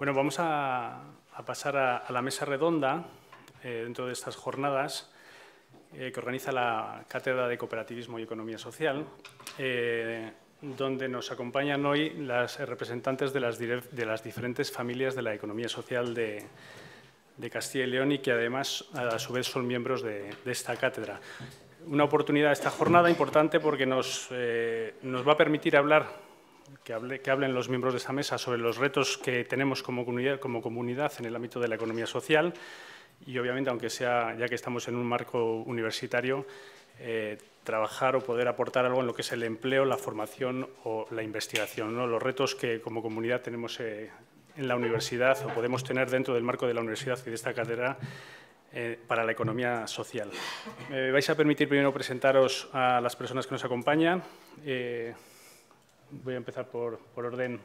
Bueno, vamos a pasar a la mesa redonda dentro de estas jornadas que organiza la Cátedra de Cooperativismo y Economía Social, donde nos acompañan hoy las representantes de las diferentes familias de la economía social de Castilla y León y que además, a su vez, son miembros de esta cátedra. Una oportunidad, esta jornada importante porque nos va a permitir hablar, que hablen los miembros de esta mesa sobre los retos que tenemos como comunidad en el ámbito de la economía social y, obviamente, aunque sea, ya que estamos en un marco universitario, trabajar o poder aportar algo en lo que es el empleo, la formación o la investigación, ¿no? Los retos que como comunidad tenemos en la universidad o podemos tener dentro del marco de la universidad y de esta cátedra para la economía social. Me vais a permitir primero presentaros a las personas que nos acompañan. Voy a empezar por orden.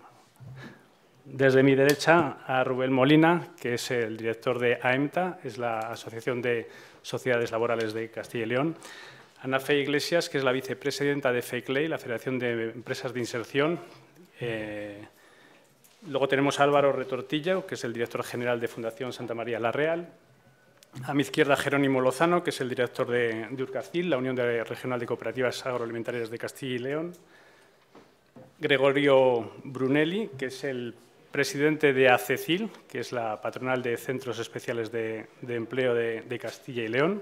Desde mi derecha, a Rubén Molina, que es el director de AEMTA, es la Asociación de Sociedades Laborales de Castilla y León. Ana Fe Iglesias, que es la vicepresidenta de FEICLEI, la Federación de Empresas de Inserción. Luego tenemos a Álvaro Retortillo, que es el director general de Fundación Santa María la Real. A mi izquierda, Jerónimo Lozano, que es el director de Urcacil, la Unión Regional de Cooperativas Agroalimentarias de Castilla y León. Gregorio Brunelli, que es el presidente de ACECIL, que es la patronal de Centros Especiales de Empleo de Castilla y León.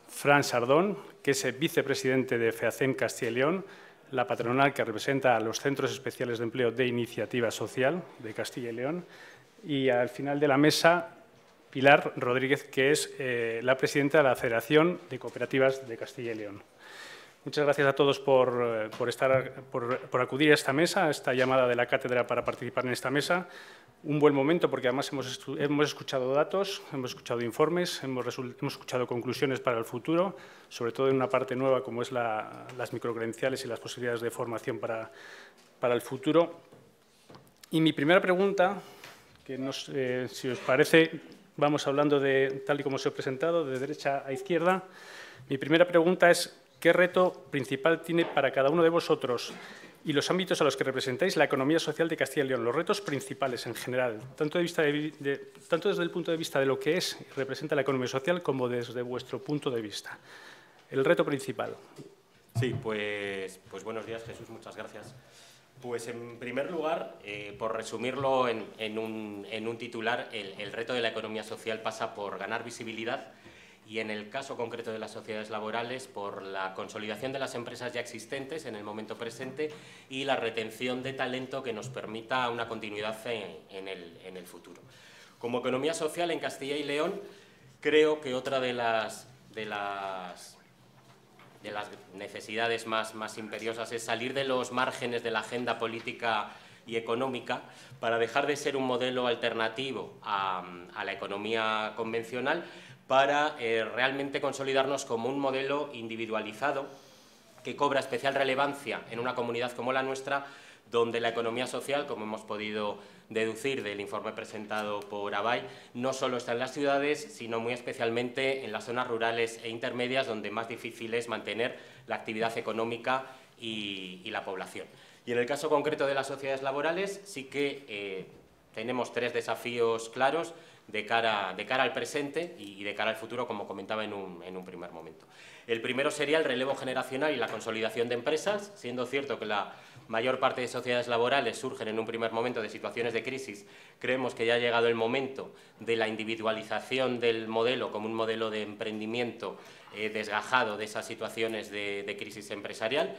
Fran Sardón, que es el vicepresidente de FEACEM Castilla y León, la patronal que representa a los Centros Especiales de Empleo de Iniciativa Social de Castilla y León. Y al final de la mesa, Pilar Rodríguez, que es la presidenta de la Federación de Cooperativas de Castilla y León. Muchas gracias a todos por acudir a esta mesa, a esta llamada de la cátedra para participar en esta mesa. Un buen momento porque además hemos escuchado datos, hemos escuchado informes, hemos escuchado conclusiones para el futuro, sobre todo en una parte nueva como es las microcredenciales y las posibilidades de formación para el futuro. Y mi primera pregunta, que si os parece, vamos hablando tal y como os he presentado, de derecha a izquierda. Mi primera pregunta es: ¿qué reto principal tiene para cada uno de vosotros y los ámbitos a los que representáis la economía social de Castilla y León? Los retos principales en general, tanto desde el punto de vista de lo que es y representa la economía social como desde vuestro punto de vista. El reto principal. Sí, pues buenos días, Jesús, muchas gracias. Pues en primer lugar, por resumirlo en un titular, el reto de la economía social pasa por ganar visibilidad y, en el caso concreto de las sociedades laborales, por la consolidación de las empresas ya existentes en el momento presente y la retención de talento que nos permita una continuidad en el futuro. Como economía social en Castilla y León, creo que otra de las necesidades más imperiosas es salir de los márgenes de la agenda política y económica para dejar de ser un modelo alternativo a la economía convencional, para realmente consolidarnos como un modelo individualizado que cobra especial relevancia en una comunidad como la nuestra, donde la economía social, como hemos podido deducir del informe presentado por ABAI, no solo está en las ciudades, sino muy especialmente en las zonas rurales e intermedias, donde más difícil es mantener la actividad económica y la población. Y en el caso concreto de las sociedades laborales, sí que tenemos tres desafíos claros de cara al presente y de cara al futuro, como comentaba en un primer momento. El primero sería el relevo generacional y la consolidación de empresas, siendo cierto que la mayor parte de sociedades laborales surgen en un primer momento de situaciones de crisis. Creemos que ya ha llegado el momento de la individualización del modelo como un modelo de emprendimiento desgajado de esas situaciones de crisis empresarial.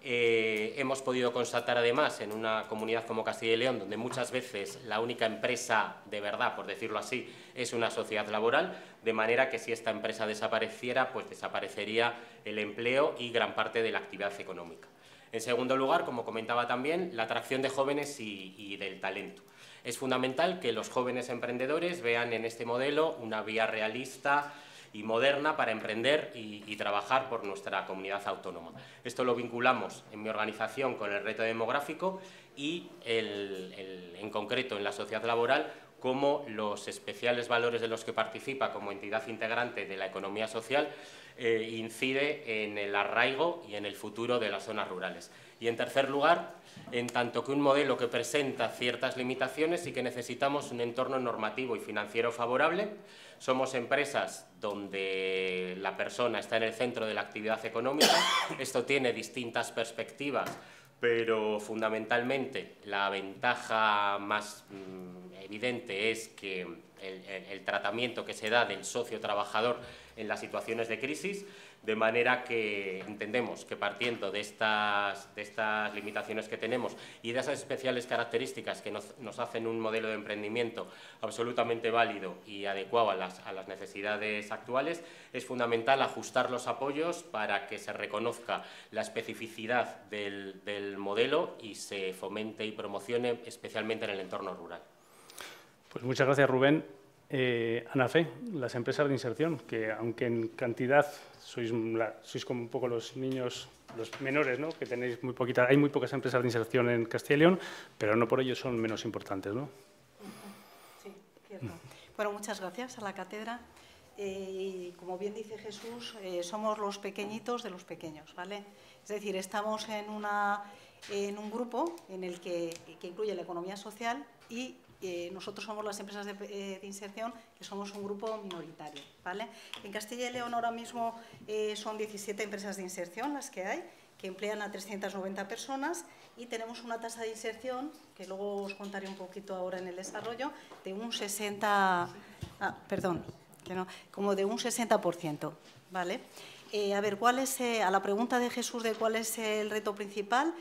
Hemos podido constatar, además, en una comunidad como Castilla y León, donde muchas veces la única empresa de verdad, por decirlo así, es una sociedad laboral, de manera que si esta empresa desapareciera, pues desaparecería el empleo y gran parte de la actividad económica. En segundo lugar, como comentaba también, la atracción de jóvenes y del talento. Es fundamental que los jóvenes emprendedores vean en este modelo una vía realista y moderna para emprender y trabajar por nuestra comunidad autónoma. Esto lo vinculamos en mi organización con el reto demográfico y, en concreto, en la sociedad laboral, como los especiales valores de los que participa como entidad integrante de la economía social incide en el arraigo y en el futuro de las zonas rurales. Y, en tercer lugar, en tanto que un modelo que presenta ciertas limitaciones y que necesitamos un entorno normativo y financiero favorable. Somos empresas donde la persona está en el centro de la actividad económica. Esto tiene distintas perspectivas, pero fundamentalmente la ventaja más evidente es que el tratamiento que se da del socio trabajador en las situaciones de crisis, de manera que entendemos que partiendo de estas limitaciones que tenemos y de esas especiales características que nos hacen un modelo de emprendimiento absolutamente válido y adecuado a las necesidades actuales, es fundamental ajustar los apoyos para que se reconozca la especificidad del modelo y se fomente y promocione especialmente en el entorno rural. Pues muchas gracias, Rubén. Ana Fe, las empresas de inserción, que aunque en cantidad sois como un poco los niños, los menores, ¿no? Que tenéis muy poquitas, hay muy pocas empresas de inserción en Castilla y León, pero no por ello son menos importantes, ¿no? Sí, cierto. Bueno, muchas gracias a la cátedra. Y como bien dice Jesús, somos los pequeñitos de los pequeños, ¿vale? Es decir, estamos en un grupo en el que incluye la economía social y nosotros somos las empresas de inserción, que somos un grupo minoritario, ¿vale? En Castilla y León ahora mismo son 17 empresas de inserción las que hay, que emplean a 390 personas y tenemos una tasa de inserción, que luego os contaré un poquito ahora en el desarrollo, de un 60%, ¿vale? A ver, a la pregunta de Jesús de cuál es el reto principal,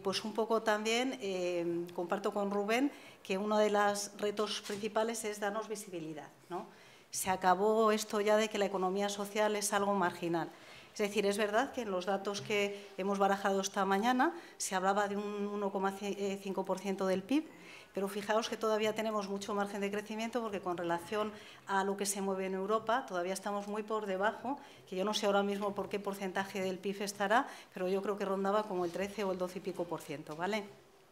pues un poco también comparto con Rubén que uno de los retos principales es darnos visibilidad, ¿no? Se acabó esto ya de que la economía social es algo marginal. Es decir, es verdad que en los datos que hemos barajado esta mañana se hablaba de un 1,5% del PIB, pero fijaos que todavía tenemos mucho margen de crecimiento porque con relación a lo que se mueve en Europa todavía estamos muy por debajo, que yo no sé ahora mismo por qué porcentaje del PIB estará, pero yo creo que rondaba como el 13 o el 12 y pico %, ¿vale?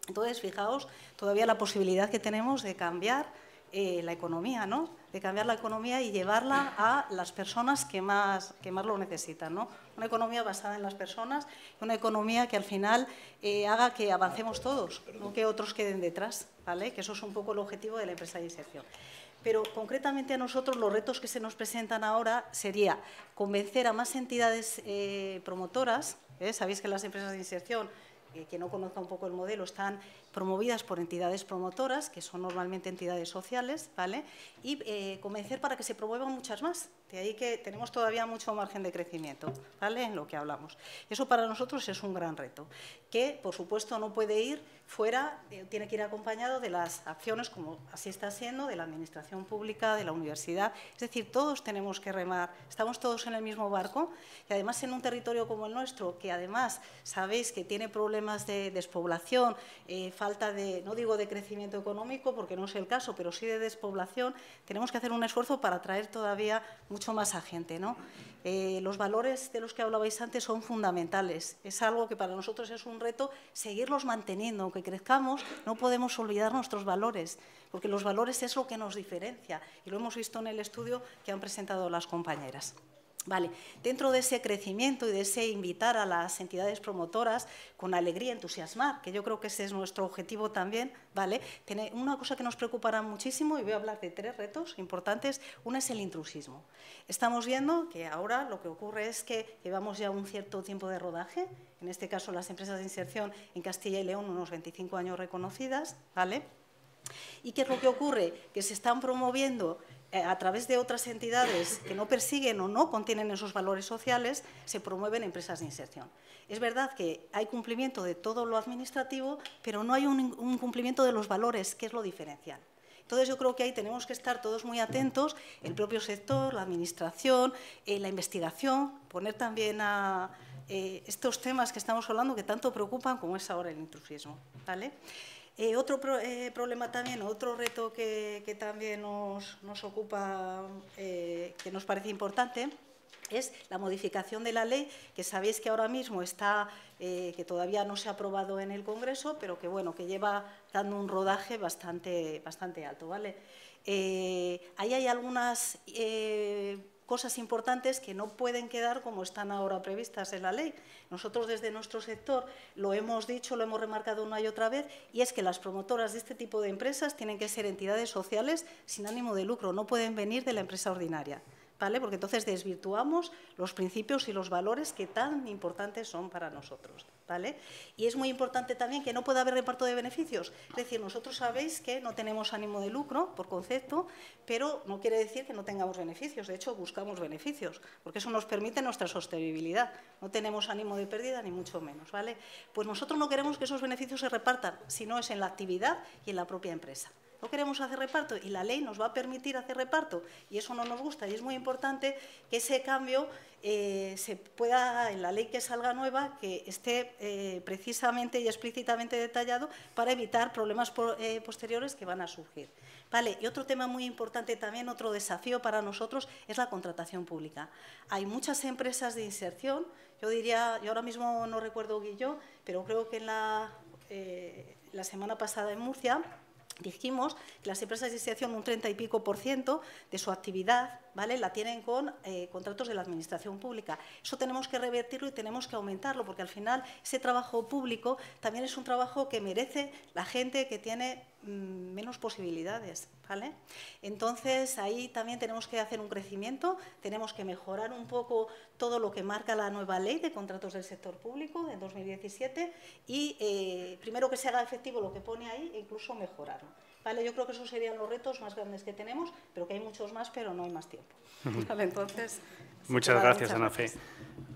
Entonces, fijaos todavía la posibilidad que tenemos de cambiar la economía, ¿no? De cambiar la economía y llevarla a las personas que más lo necesitan, ¿no? Una economía basada en las personas, una economía que al final haga que avancemos todos, no que otros queden detrás, ¿vale? Que eso es un poco el objetivo de la empresa de inserción. Pero concretamente a nosotros los retos que se nos presentan ahora sería convencer a más entidades promotoras, sabéis que las empresas de inserción, que no conozca un poco el modelo, están promovidas por entidades promotoras, que son normalmente entidades sociales, ¿vale? Y convencer para que se promuevan muchas más. De ahí que tenemos todavía mucho margen de crecimiento, ¿vale? En lo que hablamos. Eso para nosotros es un gran reto, que por supuesto no puede ir fuera, tiene que ir acompañado de las acciones, como así está siendo, de la administración pública, de la universidad. Es decir, todos tenemos que remar, estamos todos en el mismo barco y además en un territorio como el nuestro, que además sabéis que tiene problemas de despoblación, falta de, no digo de crecimiento económico porque no es el caso, pero sí de despoblación, tenemos que hacer un esfuerzo para atraer todavía mucho más a gente, ¿no? Los valores de los que hablabais antes son fundamentales. Es algo que para nosotros es un reto seguirlos manteniendo. Aunque crezcamos, no podemos olvidar nuestros valores, porque los valores es lo que nos diferencia y lo hemos visto en el estudio que han presentado las compañeras. Vale, dentro de ese crecimiento y de ese invitar a las entidades promotoras con alegría, entusiasmar, que yo creo que ese es nuestro objetivo también, ¿vale? Tiene una cosa que nos preocupará muchísimo y voy a hablar de 3 retos importantes. Uno es el intrusismo. Estamos viendo que ahora lo que ocurre es que llevamos ya un cierto tiempo de rodaje, en este caso las empresas de inserción en Castilla y León, unos 25 años reconocidas, ¿vale? ¿Y qué es lo que ocurre? Que se están promoviendo a través de otras entidades que no persiguen o no contienen esos valores sociales, se promueven empresas de inserción. Es verdad que hay cumplimiento de todo lo administrativo, pero no hay un cumplimiento de los valores, que es lo diferencial. Entonces, yo creo que ahí tenemos que estar todos muy atentos, el propio sector, la administración, la investigación, poner también a estos temas que estamos hablando que tanto preocupan como es ahora el intrusismo, ¿vale? Otro problema también, otro reto que también nos ocupa, que nos parece importante, es la modificación de la ley, que sabéis que ahora mismo está, que todavía no se ha aprobado en el Congreso, pero que, bueno, que lleva dando un rodaje bastante alto, ¿vale? Ahí hay algunas cosas importantes que no pueden quedar como están ahora previstas en la ley. Nosotros desde nuestro sector lo hemos dicho, lo hemos remarcado una y otra vez, y es que las promotoras de este tipo de empresas tienen que ser entidades sociales sin ánimo de lucro, no pueden venir de la empresa ordinaria, ¿vale? Porque entonces desvirtuamos los principios y los valores que tan importantes son para nosotros, ¿vale? Y es muy importante también que no pueda haber reparto de beneficios. Es decir, nosotros sabéis que no tenemos ánimo de lucro, por concepto, pero no quiere decir que no tengamos beneficios. De hecho, buscamos beneficios, porque eso nos permite nuestra sostenibilidad. No tenemos ánimo de pérdida, ni mucho menos, ¿vale? Pues nosotros no queremos que esos beneficios se repartan, sino es en la actividad y en la propia empresa. No queremos hacer reparto y la ley nos va a permitir hacer reparto y eso no nos gusta, y es muy importante que ese cambio se pueda, en la ley que salga nueva, que esté precisamente y explícitamente detallado para evitar problemas posteriores que van a surgir. Vale, y otro tema muy importante también, otro desafío para nosotros, es la contratación pública. Hay muchas empresas de inserción, yo diría, yo ahora mismo no recuerdo Guilló, pero creo que en la semana pasada en Murcia dijimos que las empresas de inserción un 30 y pico % de su actividad, ¿vale?, la tienen con contratos de la Administración pública. Eso tenemos que revertirlo y tenemos que aumentarlo, porque al final ese trabajo público también es un trabajo que merece la gente que tiene menos posibilidades, ¿vale? Entonces, ahí también tenemos que hacer un crecimiento, tenemos que mejorar un poco todo lo que marca la nueva ley de contratos del sector público de 2017 y primero que se haga efectivo lo que pone ahí e incluso mejorarlo. ¿Vale? Yo creo que esos serían los retos más grandes que tenemos, pero que hay muchos más, pero no hay más tiempo. ¿Vale? Entonces, muchas gracias, Ana Fe.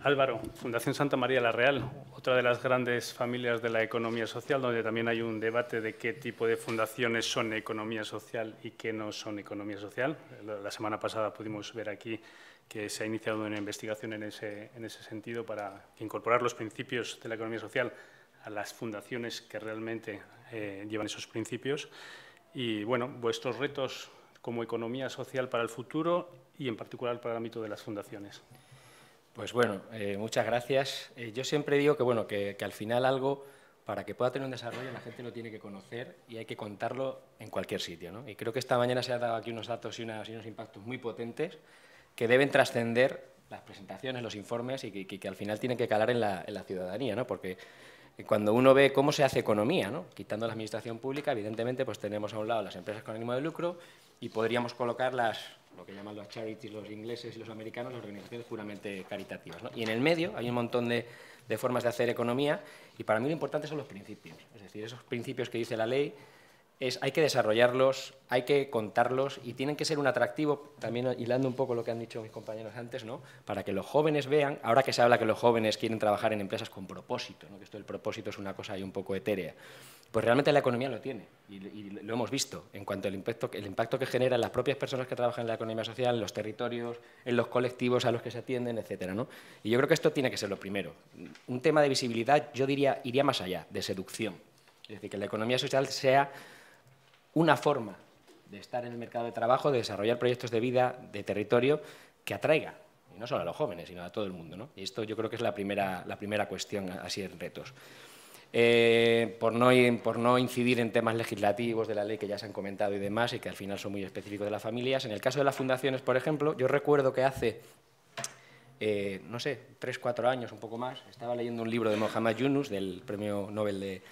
Álvaro, Fundación Santa María la Real, otra de las grandes familias de la economía social, donde también hay un debate de qué tipo de fundaciones son economía social y qué no son economía social. La semana pasada pudimos ver aquí que se ha iniciado una investigación en ese sentido para incorporar los principios de la economía social a las fundaciones que realmente llevan esos principios. Y, bueno, vuestros retos como economía social para el futuro y, en particular, para el ámbito de las fundaciones. Pues bueno, muchas gracias. Yo siempre digo que, bueno, que al final algo, para que pueda tener un desarrollo, la gente lo tiene que conocer y hay que contarlo en cualquier sitio, ¿no? Y creo que esta mañana se han dado aquí unos datos y unos impactos muy potentes que deben trascender las presentaciones, los informes y que al final tienen que calar en la ciudadanía, ¿no? Porque cuando uno ve cómo se hace economía, ¿no?, quitando la administración pública, evidentemente pues tenemos a un lado las empresas con ánimo de lucro y podríamos colocar lo que llaman las charities, los ingleses y los americanos, las organizaciones puramente caritativas, ¿no? Y en el medio hay un montón de formas de hacer economía y para mí lo importante son los principios. Es decir, esos principios que dice la ley hay que desarrollarlos, hay que contarlos y tienen que ser un atractivo, también hilando un poco lo que han dicho mis compañeros antes, ¿no?, para que los jóvenes vean, ahora que se habla que los jóvenes quieren trabajar en empresas con propósito, ¿no?, que esto del propósito es una cosa ahí un poco etérea, pues realmente la economía lo tiene y lo hemos visto en cuanto al impacto que genera en las propias personas que trabajan en la economía social, en los territorios, en los colectivos a los que se atienden, etcétera, ¿no? Y yo creo que esto tiene que ser lo primero. Un tema de visibilidad, yo diría, iría más allá, de seducción. Es decir, que la economía social sea una forma de estar en el mercado de trabajo, de desarrollar proyectos de vida, de territorio, que atraiga, y no solo a los jóvenes, sino a todo el mundo, ¿no? Y esto yo creo que es la primera cuestión, así en retos. Por no incidir en temas legislativos de la ley que ya se han comentado y demás, y que al final son muy específicos de las familias, en el caso de las fundaciones, por ejemplo, yo recuerdo que hace, no sé, 3 o 4 años, un poco más, estaba leyendo un libro de Muhammad Yunus, del Premio Nobel de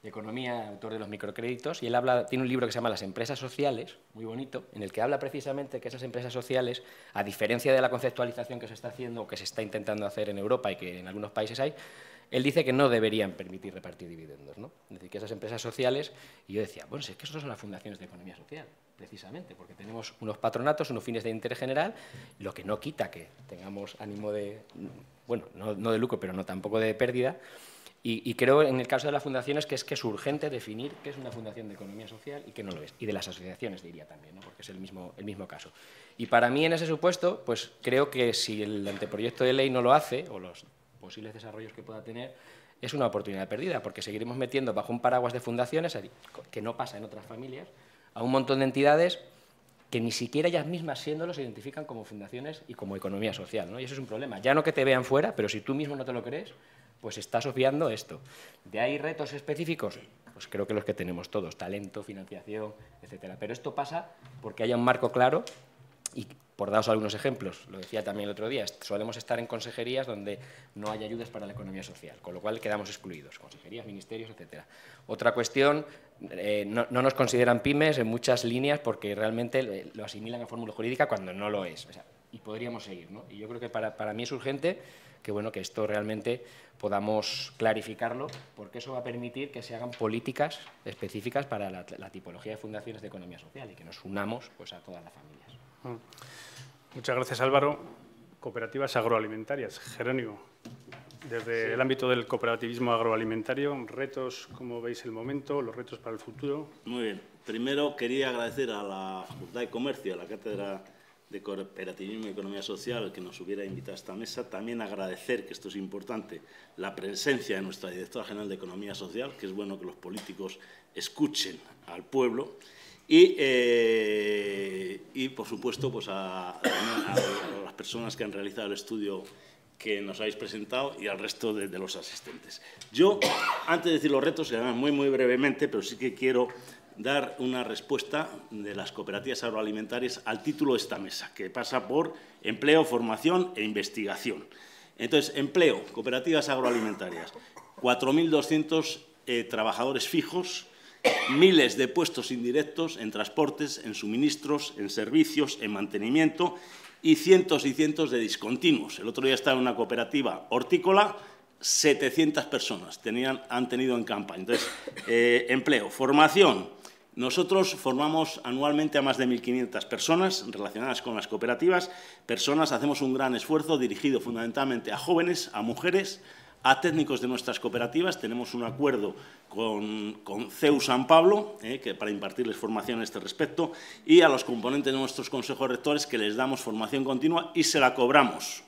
Economía, autor de los microcréditos, y él tiene un libro que se llama Las empresas sociales, muy bonito, en el que habla precisamente que esas empresas sociales, a diferencia de la conceptualización que se está haciendo o que se está intentando hacer en Europa y que en algunos países hay, él dice que no deberían permitir repartir dividendos, ¿no? Es decir, que esas empresas sociales, y yo decía, bueno, si es que esos son las fundaciones de economía social, precisamente, porque tenemos unos patronatos, unos fines de interés general, lo que no quita que tengamos ánimo de, bueno, no de lucro, pero no tampoco de pérdida. Y creo, en el caso de las fundaciones, que es urgente definir qué es una fundación de economía social y qué no lo es. Y de las asociaciones, diría también, ¿no?, porque es el mismo caso. Y para mí, en ese supuesto, pues creo que si el anteproyecto de ley no lo hace, o los posibles desarrollos que pueda tener, es una oportunidad perdida, porque seguiremos metiendo bajo un paraguas de fundaciones, que no pasa en otras familias, a un montón de entidades que ni siquiera ellas mismas, siéndolo, se identifican como fundaciones y como economía social, ¿no? Y eso es un problema. Ya no que te vean fuera, pero si tú mismo no te lo crees, pues estás obviando esto. ¿De ahí retos específicos? Pues creo que los que tenemos todos, talento, financiación, etcétera. Pero esto pasa porque haya un marco claro y por daros algunos ejemplos, lo decía también el otro día, solemos estar en consejerías donde no hay ayudas para la economía social, con lo cual quedamos excluidos, consejerías, ministerios, etcétera. Otra cuestión, no nos consideran pymes en muchas líneas porque realmente lo asimilan a fórmula jurídica cuando no lo es. O sea, y podríamos seguir, ¿no? Y yo creo que para mí es urgente que, bueno, que esto realmente podamos clarificarlo, porque eso va a permitir que se hagan políticas específicas para la tipología de fundaciones de economía social y que nos unamos, pues, a todas las familias. Muchas gracias, Álvaro. Cooperativas agroalimentarias. Jerónimo, desde el ámbito del cooperativismo agroalimentario, retos, ¿cómo veis el momento, los retos para el futuro? Muy bien. Primero quería agradecer a la Facultad de Comercio, a la Cátedra de Cooperativismo y Economía Social, que nos hubiera invitado a esta mesa. También agradecer, que esto es importante, la presencia de nuestra Directora General de Economía Social, que es bueno que los políticos escuchen al pueblo. Y por supuesto, pues a las personas que han realizado el estudio que nos habéis presentado y al resto de los asistentes. Yo, antes de decir los retos, y además muy brevemente, pero sí que quiero dar una respuesta de las cooperativas agroalimentarias al título de esta mesa, que pasa por empleo, formación e investigación. Entonces, empleo, cooperativas agroalimentarias, 4.200 trabajadores fijos, miles de puestos indirectos en transportes, en suministros, en servicios, en mantenimiento y cientos de discontinuos. El otro día estaba en una cooperativa hortícola, 700 personas han tenido en campaña. Entonces, empleo, formación. Nosotros formamos anualmente a más de 1.500 personas relacionadas con las cooperativas. Hacemos un gran esfuerzo dirigido fundamentalmente a jóvenes, a mujeres, a técnicos de nuestras cooperativas. Tenemos un acuerdo con CEU San Pablo para impartirles formación a este respecto, y a los componentes de nuestros consejos rectores, que les damos formación continua y se la cobramos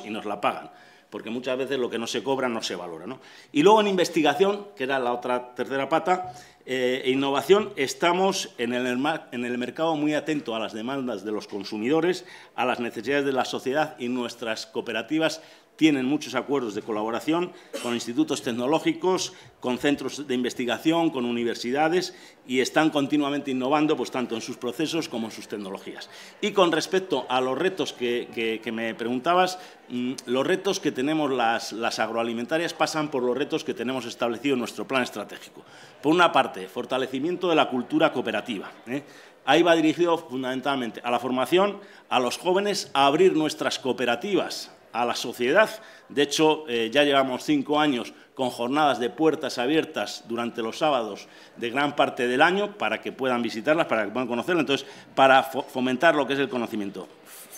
y nos la pagan, porque muchas veces lo que no se cobra no se valora, ¿no? Y luego en investigación, que era la otra tercera pata, e innovación, estamos en el mercado muy atento a las demandas de los consumidores, a las necesidades de la sociedad, y nuestras cooperativas tienen muchos acuerdos de colaboración con institutos tecnológicos, con centros de investigación, con universidades, y están continuamente innovando, pues, tanto en sus procesos como en sus tecnologías. Y con respecto a los retos que me preguntabas, los retos que tenemos las agroalimentarias pasan por los retos que tenemos establecido en nuestro plan estratégico. Por una parte, fortalecimiento de la cultura cooperativa. Ahí va dirigido fundamentalmente a la formación, a los jóvenes, a abrir nuestras cooperativas a la sociedad. De hecho, ya llevamos 5 años con jornadas de puertas abiertas durante los sábados de gran parte del año para que puedan visitarlas, para que puedan conocerlas. Entonces, para fomentar lo que es el conocimiento.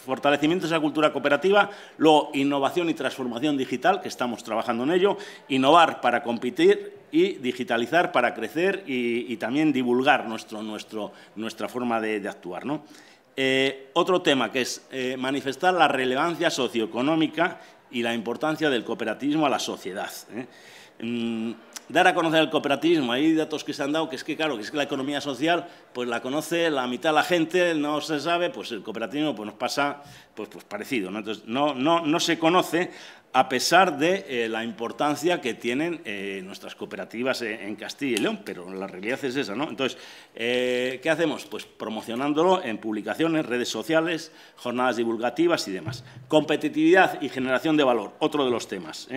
Fortalecimiento de esa cultura cooperativa, luego innovación y transformación digital, que estamos trabajando en ello, innovar para competir y digitalizar para crecer y también divulgar nuestra forma de actuar, ¿no? Otro tema que es manifestar la relevancia socioeconómica y la importancia del cooperativismo a la sociedad. Dar a conocer el cooperativismo. Hay datos que se han dado que es que, claro, que es que la economía social pues la conoce la mitad de la gente, no se sabe, pues el cooperativismo pues nos pasa pues parecido, ¿no? Entonces, no se conoce, a pesar de la importancia que tienen nuestras cooperativas en Castilla y León, pero la realidad es esa, ¿no? Entonces, ¿qué hacemos? Pues promocionándolo en publicaciones, redes sociales, jornadas divulgativas y demás. Competitividad y generación de valor, otro de los temas.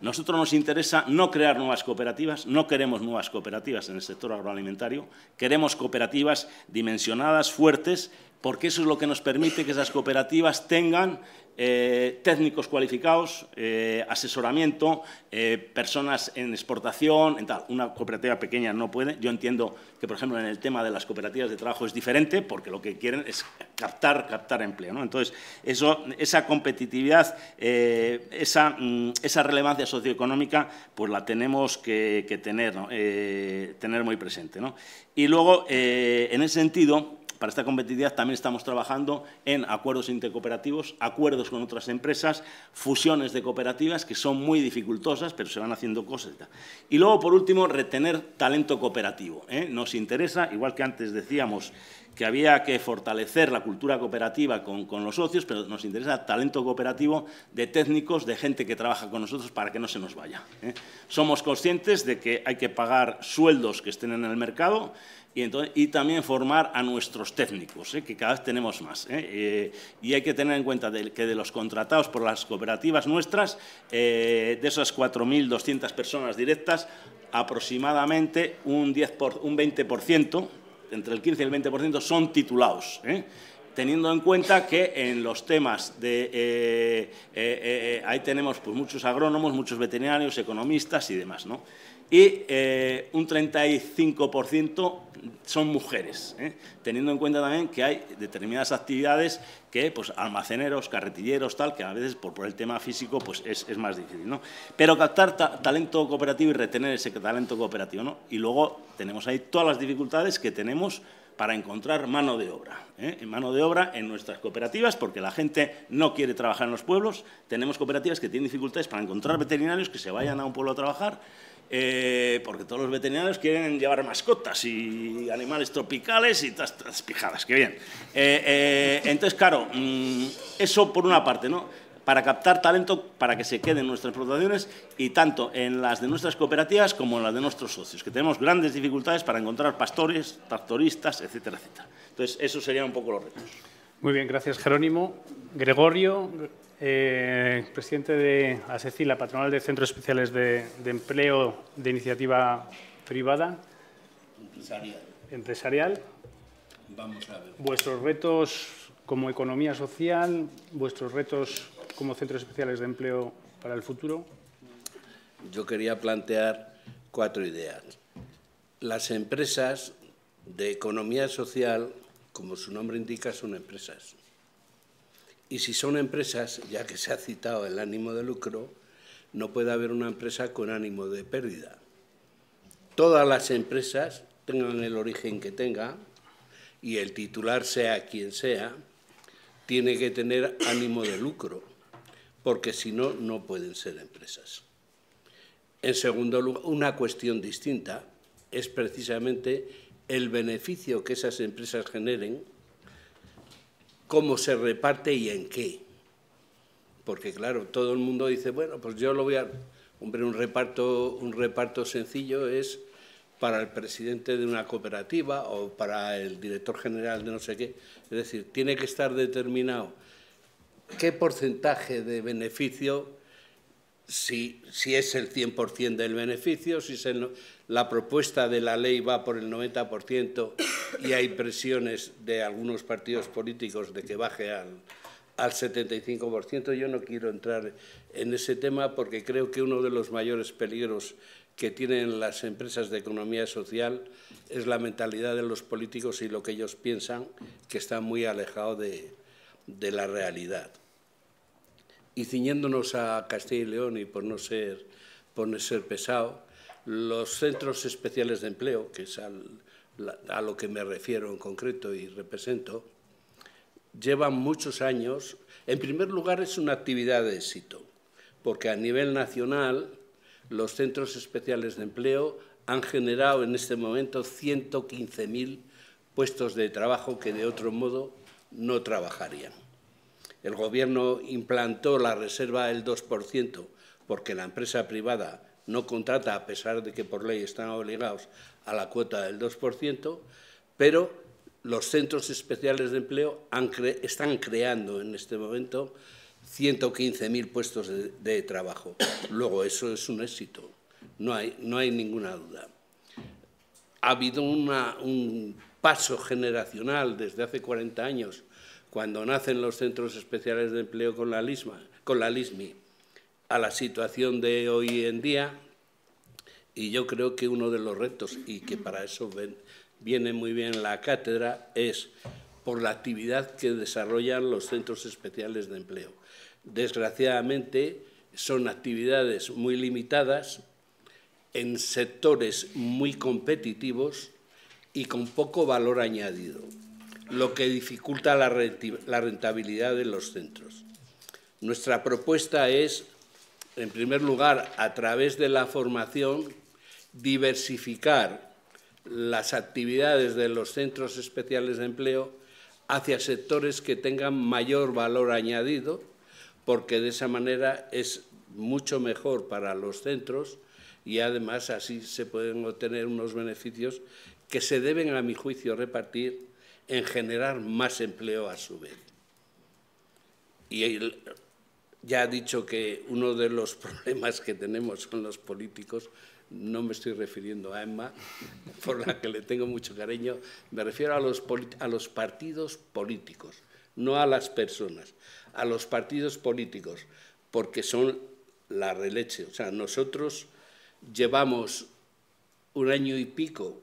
Nosotros nos interesa no crear nuevas cooperativas, no queremos nuevas cooperativas en el sector agroalimentario, queremos cooperativas dimensionadas, fuertes, porque eso es lo que nos permite que esas cooperativas tengan técnicos cualificados, asesoramiento, personas en exportación, en tal. Una cooperativa pequeña no puede. Yo entiendo que, por ejemplo, en el tema de las cooperativas de trabajo es diferente, porque lo que quieren es captar empleo, ¿no? Entonces, esa competitividad, esa relevancia socioeconómica, pues la tenemos que tener, ¿no? Tener muy presente, ¿no? Y luego, en ese sentido, para esta competitividad también estamos trabajando en acuerdos intercooperativos, acuerdos con otras empresas, fusiones de cooperativas que son muy dificultosas, pero se van haciendo cosas. Y luego, por último, retener talento cooperativo. Nos interesa, igual que antes decíamos que había que fortalecer la cultura cooperativa con los socios, pero nos interesa talento cooperativo de técnicos, de gente que trabaja con nosotros para que no se nos vaya. Somos conscientes de que hay que pagar sueldos que estén en el mercado, y también formar a nuestros técnicos, que cada vez tenemos más. Y hay que tener en cuenta que de los contratados por las cooperativas nuestras, de esas 4.200 personas directas, aproximadamente un 20%, entre el 15 y el 20%, son titulados, teniendo en cuenta que en los temas de... ahí tenemos pues, muchos agrónomos, muchos veterinarios, economistas y demás, ¿no? Y un 35% son mujeres, teniendo en cuenta también que hay determinadas actividades que, pues, almaceneros, carretilleros, tal, que a veces por el tema físico pues, es más difícil, ¿no? Pero captar talento cooperativo y retener ese talento cooperativo, ¿no? Y luego tenemos ahí todas las dificultades que tenemos para encontrar mano de obra, mano de obra en nuestras cooperativas, porque la gente no quiere trabajar en los pueblos. Tenemos cooperativas que tienen dificultades para encontrar veterinarios que se vayan a un pueblo a trabajar, porque todos los veterinarios quieren llevar mascotas y animales tropicales y todas estas pijadas, que bien. Entonces, claro, eso por una parte, ¿no? Para captar talento para que se queden en nuestras explotaciones, y tanto en las de nuestras cooperativas como en las de nuestros socios, que tenemos grandes dificultades para encontrar pastores, tractoristas, etcétera, etcétera. Entonces, esos serían un poco los retos. Muy bien, gracias, Jerónimo. Gregorio, presidente de ASECIL, la patronal de Centros Especiales de Empleo de Iniciativa Privada. Empresarial. Vamos a ver. Vuestros retos como economía social, vuestros retos como centros especiales de empleo para el futuro. Yo quería plantear 4 ideas. Las empresas de economía social, como su nombre indica, son empresas. Y si son empresas, ya que se ha citado el ánimo de lucro, no puede haber una empresa con ánimo de pérdida. Todas las empresas, tengan el origen que tengan, y el titular sea quien sea, tiene que tener ánimo de lucro, porque si no, no pueden ser empresas. En segundo lugar, una cuestión distinta es precisamente el beneficio que esas empresas generen, cómo se reparte y en qué. Porque, claro, todo el mundo dice, bueno, pues yo lo voy a... Hombre, un reparto sencillo es para el presidente de una cooperativa o para el director general de no sé qué. Es decir, tiene que estar determinado qué porcentaje de beneficio, si es el 100% del beneficio, si la propuesta de la ley va por el 90% y hay presiones de algunos partidos políticos de que baje al 75%. Yo no quiero entrar en ese tema porque creo que uno de los mayores peligros que tienen las empresas de economía social es la mentalidad de los políticos y lo que ellos piensan, que está muy alejado de la realidad. Y ciñéndonos a Castilla y León, y por no ser pesado, los centros especiales de empleo, que es a lo que me refiero en concreto y represento, llevan muchos años. En primer lugar, es una actividad de éxito, porque a nivel nacional los centros especiales de empleo han generado en este momento 115.000 puestos de trabajo que de otro modo no trabajarían. El Gobierno implantó la reserva del 2% porque la empresa privada no contrata, a pesar de que por ley están obligados a la cuota del 2%, pero los centros especiales de empleo están creando en este momento 115.000 puestos de trabajo. Luego, eso es un éxito, no hay ninguna duda. Ha habido un paso generacional desde hace 40 años, cuando nacen los centros especiales de empleo con la LISMI, a la situación de hoy en día, y yo creo que uno de los retos, y que para eso viene muy bien la cátedra, es por la actividad que desarrollan los centros especiales de empleo. Desgraciadamente, son actividades muy limitadas, en sectores muy competitivos y con poco valor añadido, lo que dificulta la rentabilidad de los centros. Nuestra propuesta es, en primer lugar, a través de la formación, diversificar las actividades de los centros especiales de empleo hacia sectores que tengan mayor valor añadido, porque de esa manera es mucho mejor para los centros y además así se pueden obtener unos beneficios que se deben, a mi juicio, repartir en generar más empleo a su vez. Y él ya ha dicho que uno de los problemas que tenemos con los políticos, no me estoy refiriendo a Emma, por la que le tengo mucho cariño, me refiero a los partidos políticos, no a las personas, a los partidos políticos, porque son la releche. O sea, nosotros llevamos 1 año y pico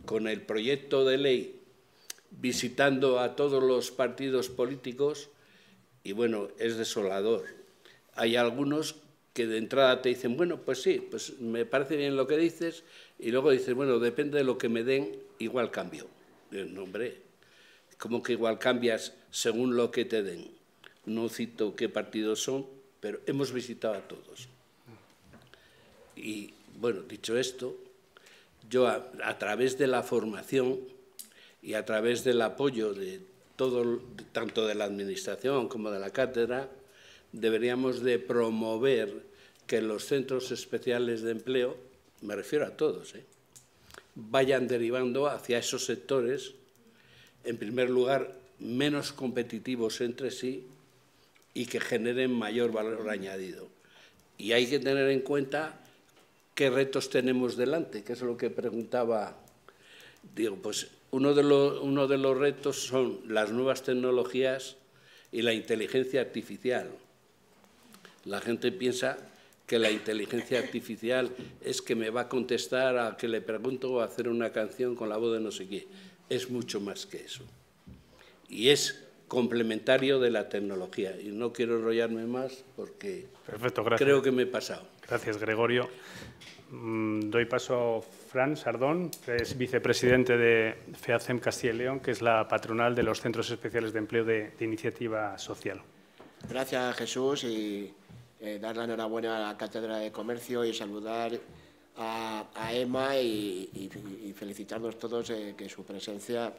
con el proyecto de ley visitando a todos los partidos políticos y, bueno, es desolador. Hay algunos que de entrada te dicen, bueno, pues sí, pues me parece bien lo que dices, y luego dices, bueno, depende de lo que me den, igual cambio. No, hombre, ¿cómo que igual cambias según lo que te den? No cito qué partidos son, pero hemos visitado a todos. Y, bueno, dicho esto, yo a través de la formación y a través del apoyo de todo, tanto de la Administración como de la cátedra, deberíamos de promover que los centros especiales de empleo, me refiero a todos, vayan derivando hacia esos sectores, en primer lugar, menos competitivos entre sí y que generen mayor valor añadido. Y hay que tener en cuenta qué retos tenemos delante, que es lo que preguntaba. Digo, pues uno de los retos son las nuevas tecnologías y la inteligencia artificial. La gente piensa que la inteligencia artificial es que me va a contestar a que le pregunto o a hacer una canción con la voz de no sé qué. Es mucho más que eso. Y es complementario de la tecnología. Y no quiero enrollarme más porque creo que me he pasado. Gracias, Gregorio. Doy paso a Fran Sardón, que es vicepresidente de FEACEM Castilla y León, que es la patronal de los Centros Especiales de Empleo de Iniciativa Social. Gracias, Jesús, y dar la enhorabuena a la Cátedra de Comercio y saludar a Emma y felicitarnos todos que su presencia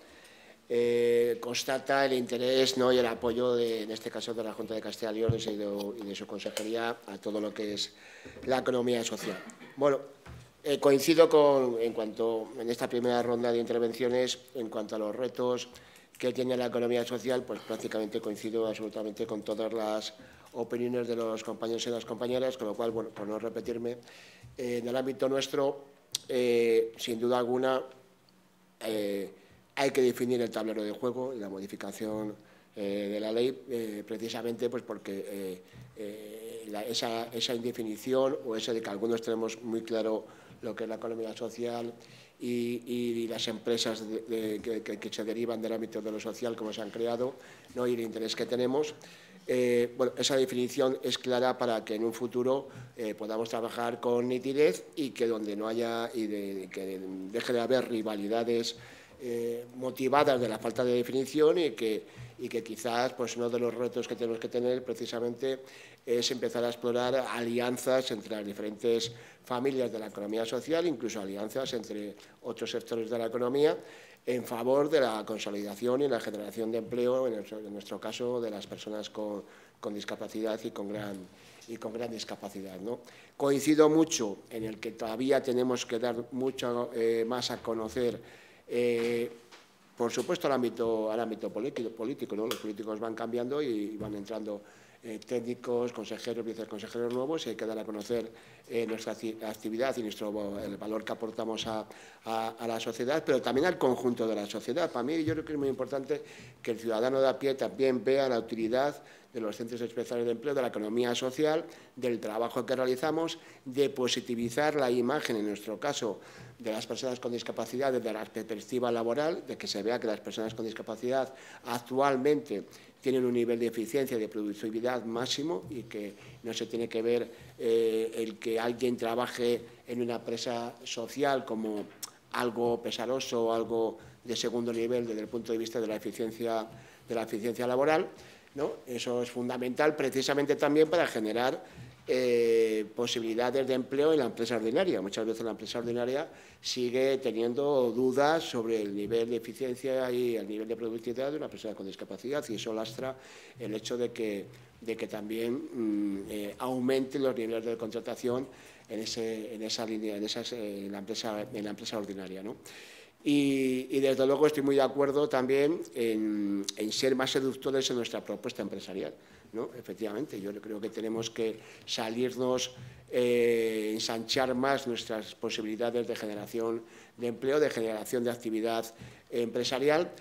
constata el interés, ¿no?, y el apoyo, en este caso, de la Junta de Castilla y León y de su consejería a todo lo que es la economía social. Bueno, coincido en esta primera ronda de intervenciones en cuanto a los retos que tiene la economía social, pues prácticamente coincido absolutamente con todas las opiniones de los compañeros y las compañeras, con lo cual, bueno, por no repetirme, en el ámbito nuestro, sin duda alguna, hay que definir el tablero de juego y la modificación de la ley, precisamente pues porque esa indefinición o ese de que algunos tenemos muy claro lo que es la economía social y las empresas que se derivan del ámbito de lo social, como se han creado, ¿no?, y el interés que tenemos. Bueno, esa definición es clara para que en un futuro podamos trabajar con nitidez y que donde no haya que deje de haber rivalidades motivadas de la falta de definición y que quizás pues uno de los retos que tenemos que tener precisamente es empezar a explorar alianzas entre las diferentes familias de la economía social, incluso alianzas entre otros sectores de la economía en favor de la consolidación y la generación de empleo, en nuestro caso, de las personas con discapacidad y con gran discapacidad, ¿no? Coincido mucho en el que todavía tenemos que dar mucho más a conocer, por supuesto, al ámbito político, ¿no? Los políticos van cambiando y van entrando técnicos, consejeros, viceconsejeros nuevos, y hay que dar a conocer nuestra actividad y el valor que aportamos a la sociedad, pero también al conjunto de la sociedad. Para mí, yo creo que es muy importante que el ciudadano de a pie también vea la utilidad de los centros especiales de empleo, de la economía social, del trabajo que realizamos, de positivizar la imagen, en nuestro caso, de las personas con discapacidad desde la perspectiva laboral, de que se vea que las personas con discapacidad actualmente tienen un nivel de eficiencia y de productividad máximo y que no se tiene que ver el que alguien trabaje en una empresa social como algo pesaroso o algo de segundo nivel desde el punto de vista de la eficiencia laboral, ¿no? Eso es fundamental precisamente también para generar posibilidades de empleo en la empresa ordinaria. Muchas veces la empresa ordinaria sigue teniendo dudas sobre el nivel de eficiencia y el nivel de productividad de una persona con discapacidad, y eso lastra el hecho de que también aumenten los niveles de contratación en esa línea, en la empresa ordinaria, ¿no? Y desde luego estoy muy de acuerdo también en ser más seductores en nuestra propuesta empresarial, ¿no? Efectivamente, yo creo que tenemos que salirnos, ensanchar más nuestras posibilidades de generación de empleo, de generación de actividad empresarial,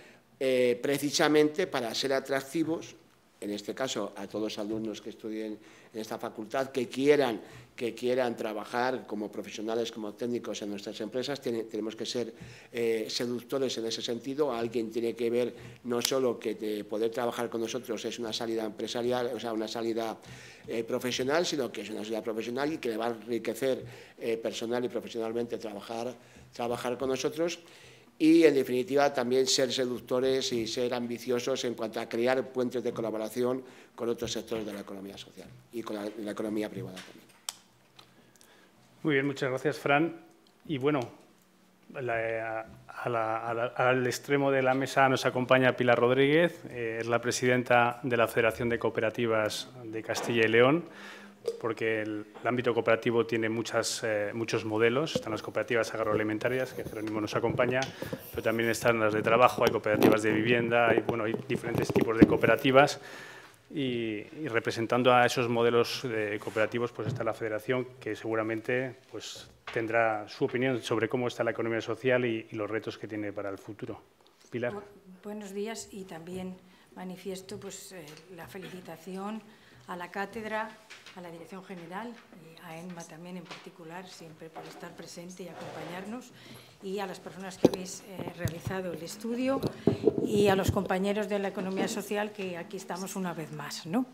precisamente para ser atractivos, en este caso a todos los alumnos que estudien en esta facultad, que quieran trabajar como profesionales, como técnicos en nuestras empresas. Tenemos que ser seductores en ese sentido. Alguien tiene que ver no solo que poder trabajar con nosotros es una salida empresarial, o sea, una salida profesional, sino que es una salida profesional y que le va a enriquecer personal y profesionalmente trabajar con nosotros. Y, en definitiva, también ser seductores y ser ambiciosos en cuanto a crear puentes de colaboración con otros sectores de la economía social y con la economía privada también. Muy bien, muchas gracias, Fran. Y bueno, al extremo de la mesa nos acompaña Pilar Rodríguez, es la presidenta de la Federación de Cooperativas de Castilla y León, porque el ámbito cooperativo tiene muchos modelos. Están las cooperativas agroalimentarias, que Jerónimo nos acompaña, pero también están las de trabajo, hay cooperativas de vivienda, hay diferentes tipos de cooperativas. Y representando a esos modelos cooperativos, pues está la Federación, que seguramente pues, tendrá su opinión sobre cómo está la economía social y los retos que tiene para el futuro. Pilar. Buenos días, y también manifiesto pues, la felicitación a la cátedra, a la Dirección General, a ENMA también en particular, siempre por estar presente y acompañarnos, y a las personas que habéis realizado el estudio, y a los compañeros de la economía social, que aquí estamos una vez más, ¿no?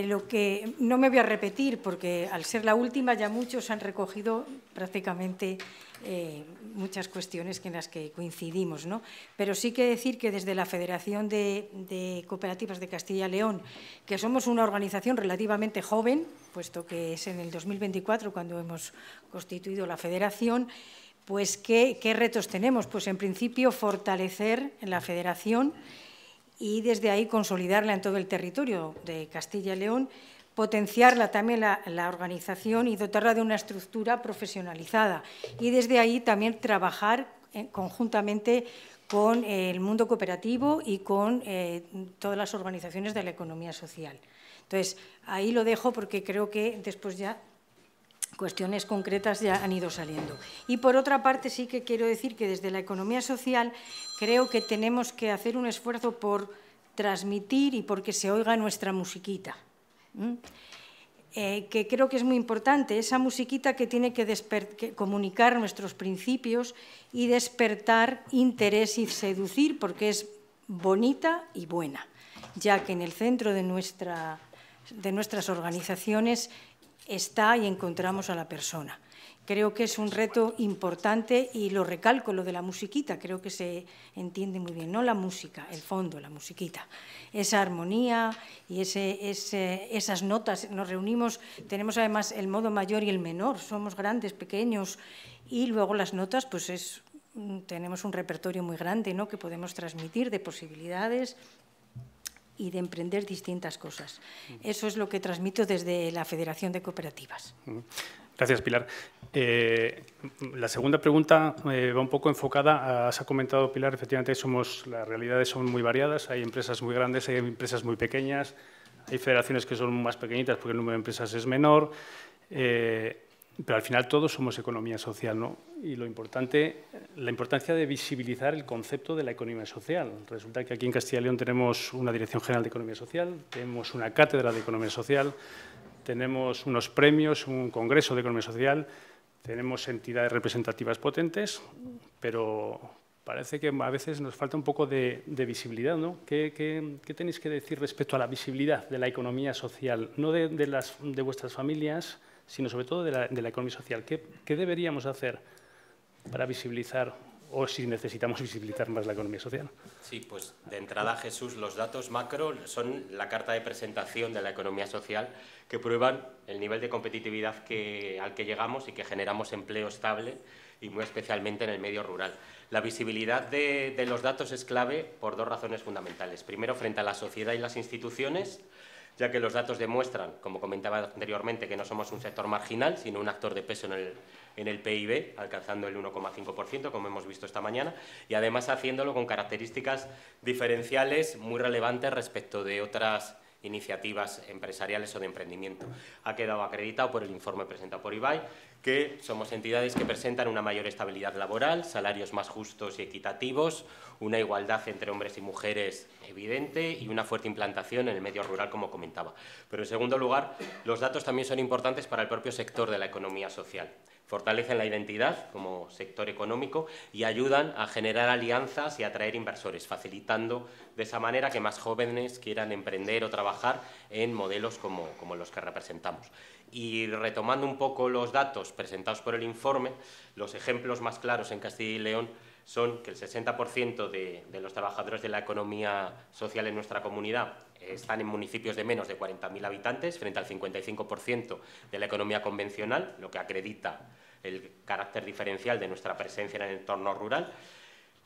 Lo que no me voy a repetir, porque al ser la última ya muchos han recogido prácticamente muchas cuestiones en las que coincidimos, ¿no? Pero sí que decir que desde la Federación de Cooperativas de Castilla y León, que somos una organización relativamente joven, puesto que es en el 2024 cuando hemos constituido la federación, pues ¿qué retos tenemos? Pues en principio fortalecer la federación y desde ahí consolidarla en todo el territorio de Castilla y León, potenciarla también la organización y dotarla de una estructura profesionalizada, y desde ahí también trabajar conjuntamente con el mundo cooperativo y con todas las organizaciones de la economía social. Entonces, ahí lo dejo porque creo que después ya cuestiones concretas ya han ido saliendo. Y por otra parte sí que quiero decir que desde la economía social creo que tenemos que hacer un esfuerzo por transmitir y porque se oiga nuestra musiquita. Que creo que es muy importante, esa musiquita que tiene que comunicar nuestros principios y despertar interés y seducir, porque es bonita y buena, ya que en el centro de nuestras organizaciones está y encontramos a la persona. Creo que es un reto importante y lo recalco, lo de la musiquita, creo que se entiende muy bien, no la música, el fondo, la musiquita. Esa armonía y esas notas, nos reunimos, tenemos además el modo mayor y el menor, somos grandes, pequeños, y luego las notas, pues tenemos un repertorio muy grande, ¿no?, que podemos transmitir de posibilidades y de emprender distintas cosas. Eso es lo que transmito desde la Federación de Cooperativas. Gracias, Pilar. La segunda pregunta va un poco enfocada, has comentado, Pilar, efectivamente las realidades son muy variadas, hay empresas muy grandes, hay empresas muy pequeñas, hay federaciones que son más pequeñitas porque el número de empresas es menor, pero al final todos somos economía social, ¿no? Y la importancia de visibilizar el concepto de la economía social. Resulta que aquí en Castilla y León tenemos una Dirección General de Economía Social, tenemos una cátedra de Economía Social, tenemos unos premios, un congreso de economía social, tenemos entidades representativas potentes, pero parece que a veces nos falta un poco de visibilidad, ¿no? ¿Qué tenéis que decir respecto a la visibilidad de la economía social? No de vuestras familias, sino sobre todo de la economía social. ¿Qué deberíamos hacer para visibilizar, o si necesitamos visibilizar más la economía social? Sí, pues de entrada, Jesús, los datos macro son la carta de presentación de la economía social que prueban el nivel de competitividad al que llegamos y que generamos empleo estable, y muy especialmente en el medio rural. La visibilidad de los datos es clave por dos razones fundamentales. Primero, frente a la sociedad y las instituciones, ya que los datos demuestran, como comentaba anteriormente, que no somos un sector marginal, sino un actor de peso en el PIB, alcanzando el 1,5%, como hemos visto esta mañana, y además haciéndolo con características diferenciales muy relevantes respecto de otras iniciativas empresariales o de emprendimiento. Ha quedado acreditado por el informe presentado por Ibai que somos entidades que presentan una mayor estabilidad laboral, salarios más justos y equitativos, una igualdad entre hombres y mujeres evidente y una fuerte implantación en el medio rural, como comentaba. Pero, en segundo lugar, los datos también son importantes para el propio sector de la economía social. Fortalecen la identidad como sector económico y ayudan a generar alianzas y a atraer inversores, facilitando de esa manera que más jóvenes quieran emprender o trabajar en modelos como los que representamos. Y retomando un poco los datos presentados por el informe, los ejemplos más claros en Castilla y León son que el 60% de los trabajadores de la economía social en nuestra comunidad están en municipios de menos de 40.000 habitantes, frente al 55% de la economía convencional, lo que acredita el carácter diferencial de nuestra presencia en el entorno rural.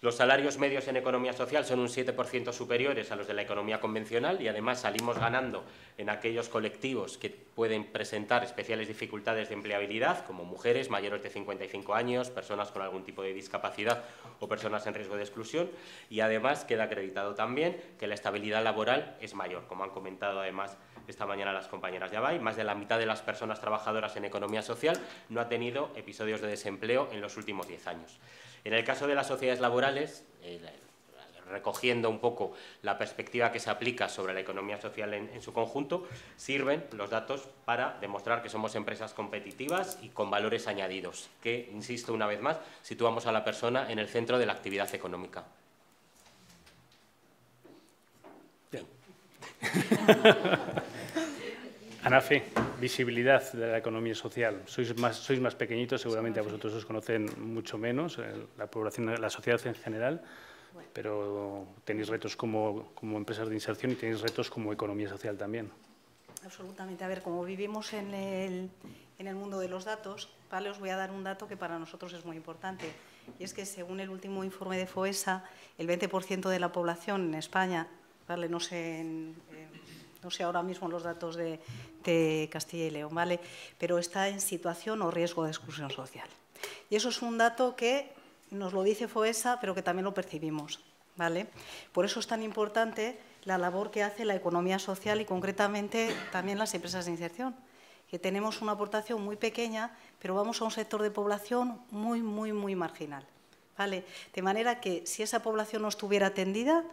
Los salarios medios en economía social son un 7% superiores a los de la economía convencional y, además, salimos ganando en aquellos colectivos que pueden presentar especiales dificultades de empleabilidad, como mujeres mayores de 55 años, personas con algún tipo de discapacidad o personas en riesgo de exclusión. Y, además, queda acreditado también que la estabilidad laboral es mayor, como han comentado, además, esta mañana las compañeras de Ibai. Más de la mitad de las personas trabajadoras en economía social no ha tenido episodios de desempleo en los últimos 10 años. En el caso de las sociedades laborales, recogiendo un poco la perspectiva que se aplica sobre la economía social en su conjunto, sirven los datos para demostrar que somos empresas competitivas y con valores añadidos, que, insisto una vez más, situamos a la persona en el centro de la actividad económica. Bien. Anafe, visibilidad de la economía social. Sois más pequeñitos, seguramente a vosotros os conocen mucho menos, la población, la sociedad en general, pero tenéis retos como empresas de inserción y tenéis retos como economía social también. Absolutamente. A ver, como vivimos en el mundo de los datos, ¿vale? Os voy a dar un dato que para nosotros es muy importante. Y es que, según el último informe de FOESA, el 20% de la población en España, ¿vale? No sé ahora mismo los datos de Castilla y León, ¿vale? Pero está en situación o riesgo de exclusión social. Y eso es un dato que nos lo dice FOESA, pero que también lo percibimos, ¿vale? Por eso es tan importante la labor que hace la economía social y, concretamente, también las empresas de inserción, que tenemos una aportación muy pequeña, pero vamos a un sector de población muy, muy, muy marginal, ¿vale? De manera que, si esa población no estuviera atendida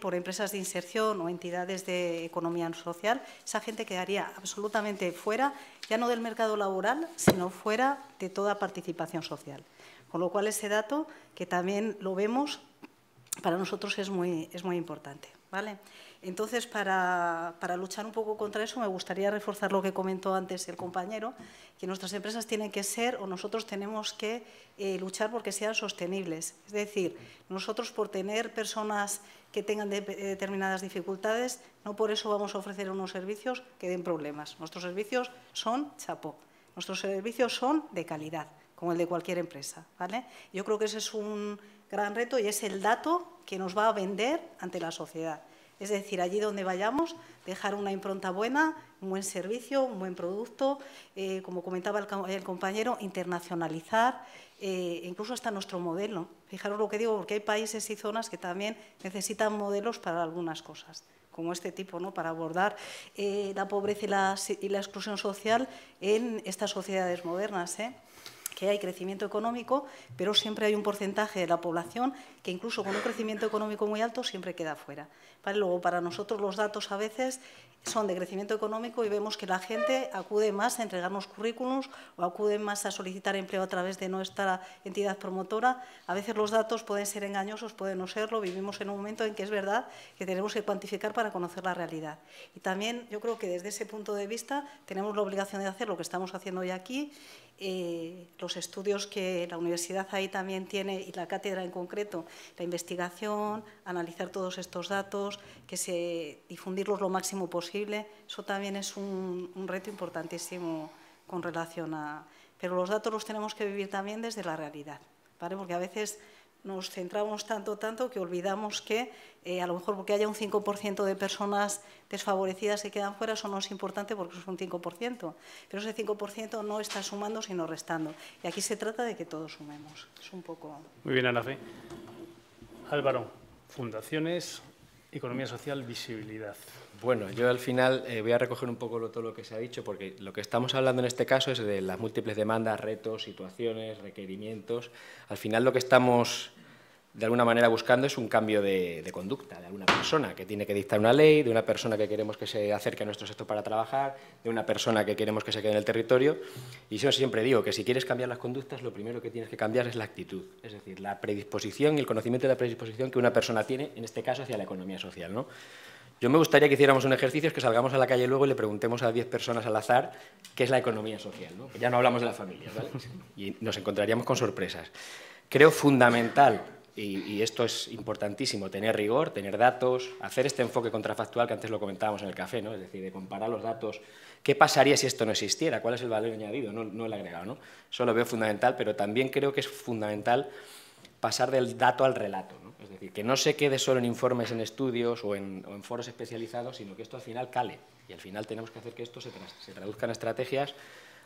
por empresas de inserción o entidades de economía social, esa gente quedaría absolutamente fuera, ya no del mercado laboral, sino fuera de toda participación social. Con lo cual, ese dato, que también lo vemos, para nosotros es muy importante, ¿vale? Entonces, para luchar un poco contra eso, me gustaría reforzar lo que comentó antes el compañero, que nuestras empresas tienen que ser, o nosotros tenemos que luchar porque sean sostenibles. Es decir, nosotros, por tener personas que tengan determinadas dificultades, no por eso vamos a ofrecer unos servicios que den problemas. Nuestros servicios son chapó, nuestros servicios son de calidad, como el de cualquier empresa, ¿vale? Yo creo que ese es un gran reto y es el dato que nos va a vender ante la sociedad. Es decir, allí donde vayamos, dejar una impronta buena, un buen servicio, un buen producto, como comentaba el compañero, internacionalizar, incluso hasta nuestro modelo. Fijaros lo que digo, porque hay países y zonas que también necesitan modelos para algunas cosas, como este tipo, ¿no? Para abordar la pobreza y la exclusión social en estas sociedades modernas, que hay crecimiento económico, pero siempre hay un porcentaje de la población que, incluso con un crecimiento económico muy alto, siempre queda fuera, ¿vale? Luego, para nosotros los datos a veces son de crecimiento económico y vemos que la gente acude más a entregarnos currículums o acude más a solicitar empleo a través de nuestra entidad promotora. A veces los datos pueden ser engañosos, pueden no serlo. Vivimos en un momento en que es verdad que tenemos que cuantificar para conocer la realidad. Y también yo creo que desde ese punto de vista tenemos la obligación de hacer lo que estamos haciendo hoy aquí. Los estudios que la universidad ahí también tiene, y la cátedra en concreto, la investigación, analizar todos estos datos, difundirlos lo máximo posible, eso también es un reto importantísimo con relación a... Pero los datos los tenemos que vivir también desde la realidad, ¿vale? Porque a veces nos centramos tanto que olvidamos que a lo mejor porque haya un 5% de personas desfavorecidas que quedan fuera, eso no es importante porque es un 5%, pero ese 5% no está sumando sino restando. Y aquí se trata de que todos sumemos. Es un poco... Muy bien, Ana Fe. Álvaro, fundaciones, economía social, visibilidad. Bueno, yo al final voy a recoger un poco todo lo que se ha dicho, porque lo que estamos hablando en este caso es de las múltiples demandas, retos, situaciones, requerimientos. Al final lo que estamos de alguna manera buscando es un cambio de conducta de alguna persona que tiene que dictar una ley, de una persona que queremos que se acerque a nuestro sector para trabajar, de una persona que queremos que se quede en el territorio. Y yo siempre digo que si quieres cambiar las conductas, lo primero que tienes que cambiar es la actitud, es decir, la predisposición y el conocimiento de la predisposición que una persona tiene, en este caso, hacia la economía social, ¿no? Yo me gustaría que hiciéramos un ejercicio, es que salgamos a la calle luego y le preguntemos a 10 personas al azar qué es la economía social, ¿no? Ya no hablamos de las familias, ¿vale? Y nos encontraríamos con sorpresas. Creo fundamental, y esto es importantísimo, tener rigor, tener datos, hacer este enfoque contrafactual que antes lo comentábamos en el café, ¿no? Es decir, de comparar los datos. ¿Qué pasaría si esto no existiera? ¿Cuál es el valor añadido? No el agregado, ¿no? Eso lo veo fundamental, pero también creo que es fundamental pasar del dato al relato, ¿no? Es decir, que no se quede solo en informes, en estudios o en foros especializados, sino que esto al final cale. Y al final tenemos que hacer que esto se traduzca en estrategias.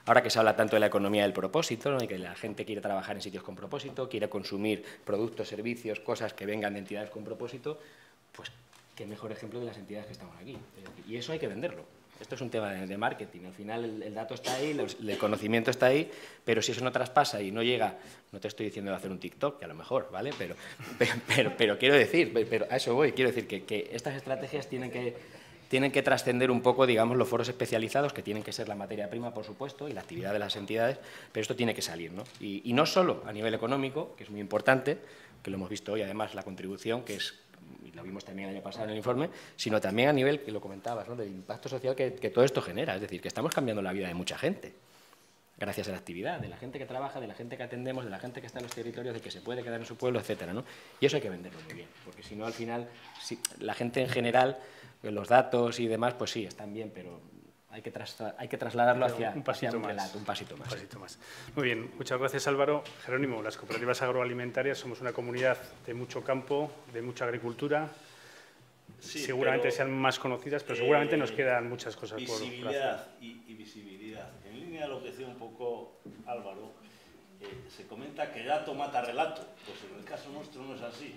Ahora que se habla tanto de la economía del propósito, ¿no? Y que la gente quiere trabajar en sitios con propósito, quiere consumir productos, servicios, cosas que vengan de entidades con propósito, pues qué mejor ejemplo de las entidades que estamos aquí. Y eso hay que venderlo. Esto es un tema de marketing. Al final el dato está ahí, el conocimiento está ahí, pero si eso no traspasa y no llega, no te estoy diciendo de hacer un TikTok, que a lo mejor, ¿vale? Pero quiero decir, pero a eso voy, quiero decir que estas estrategias tienen que trascender un poco, digamos, los foros especializados, que tienen que ser la materia prima, por supuesto, y la actividad de las entidades, pero esto tiene que salir, ¿no? Y no solo a nivel económico, que es muy importante, que lo hemos visto hoy, además, la contribución, que es, y lo vimos también el año pasado en el informe, sino también a nivel, que lo comentabas, ¿no? Del impacto social que todo esto genera, es decir, que estamos cambiando la vida de mucha gente, gracias a la actividad, de la gente que trabaja, de la gente que atendemos, de la gente que está en los territorios, de que se puede quedar en su pueblo, etcétera, ¿no? Y eso hay que venderlo muy bien, porque si no, al final, la gente en general, los datos y demás, pues sí, están bien, pero hay que trasladarlo hacia un relato, un pasito más. Muy bien, muchas gracias, Álvaro. Jerónimo, las cooperativas agroalimentarias somos una comunidad de mucho campo, de mucha agricultura. Sí, seguramente sean más conocidas, pero seguramente nos quedan muchas cosas por hacer. Visibilidad y visibilidad. En línea de lo que decía un poco Álvaro, se comenta que dato mata relato. Pues en el caso nuestro no es así.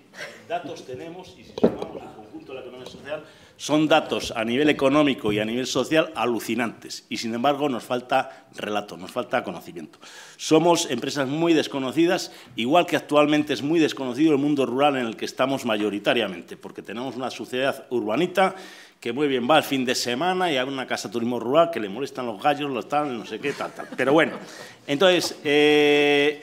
Datos tenemos y si sumamos el conjunto de la economía social, son datos a nivel económico y a nivel social alucinantes. Y sin embargo nos falta relato, nos falta conocimiento. Somos empresas muy desconocidas, igual que actualmente es muy desconocido el mundo rural en el que estamos mayoritariamente, porque tenemos una sociedad urbanita que muy bien va el fin de semana y hay una casa de turismo rural que le molestan los gallos, los tal, no sé qué, tal. Pero bueno, entonces,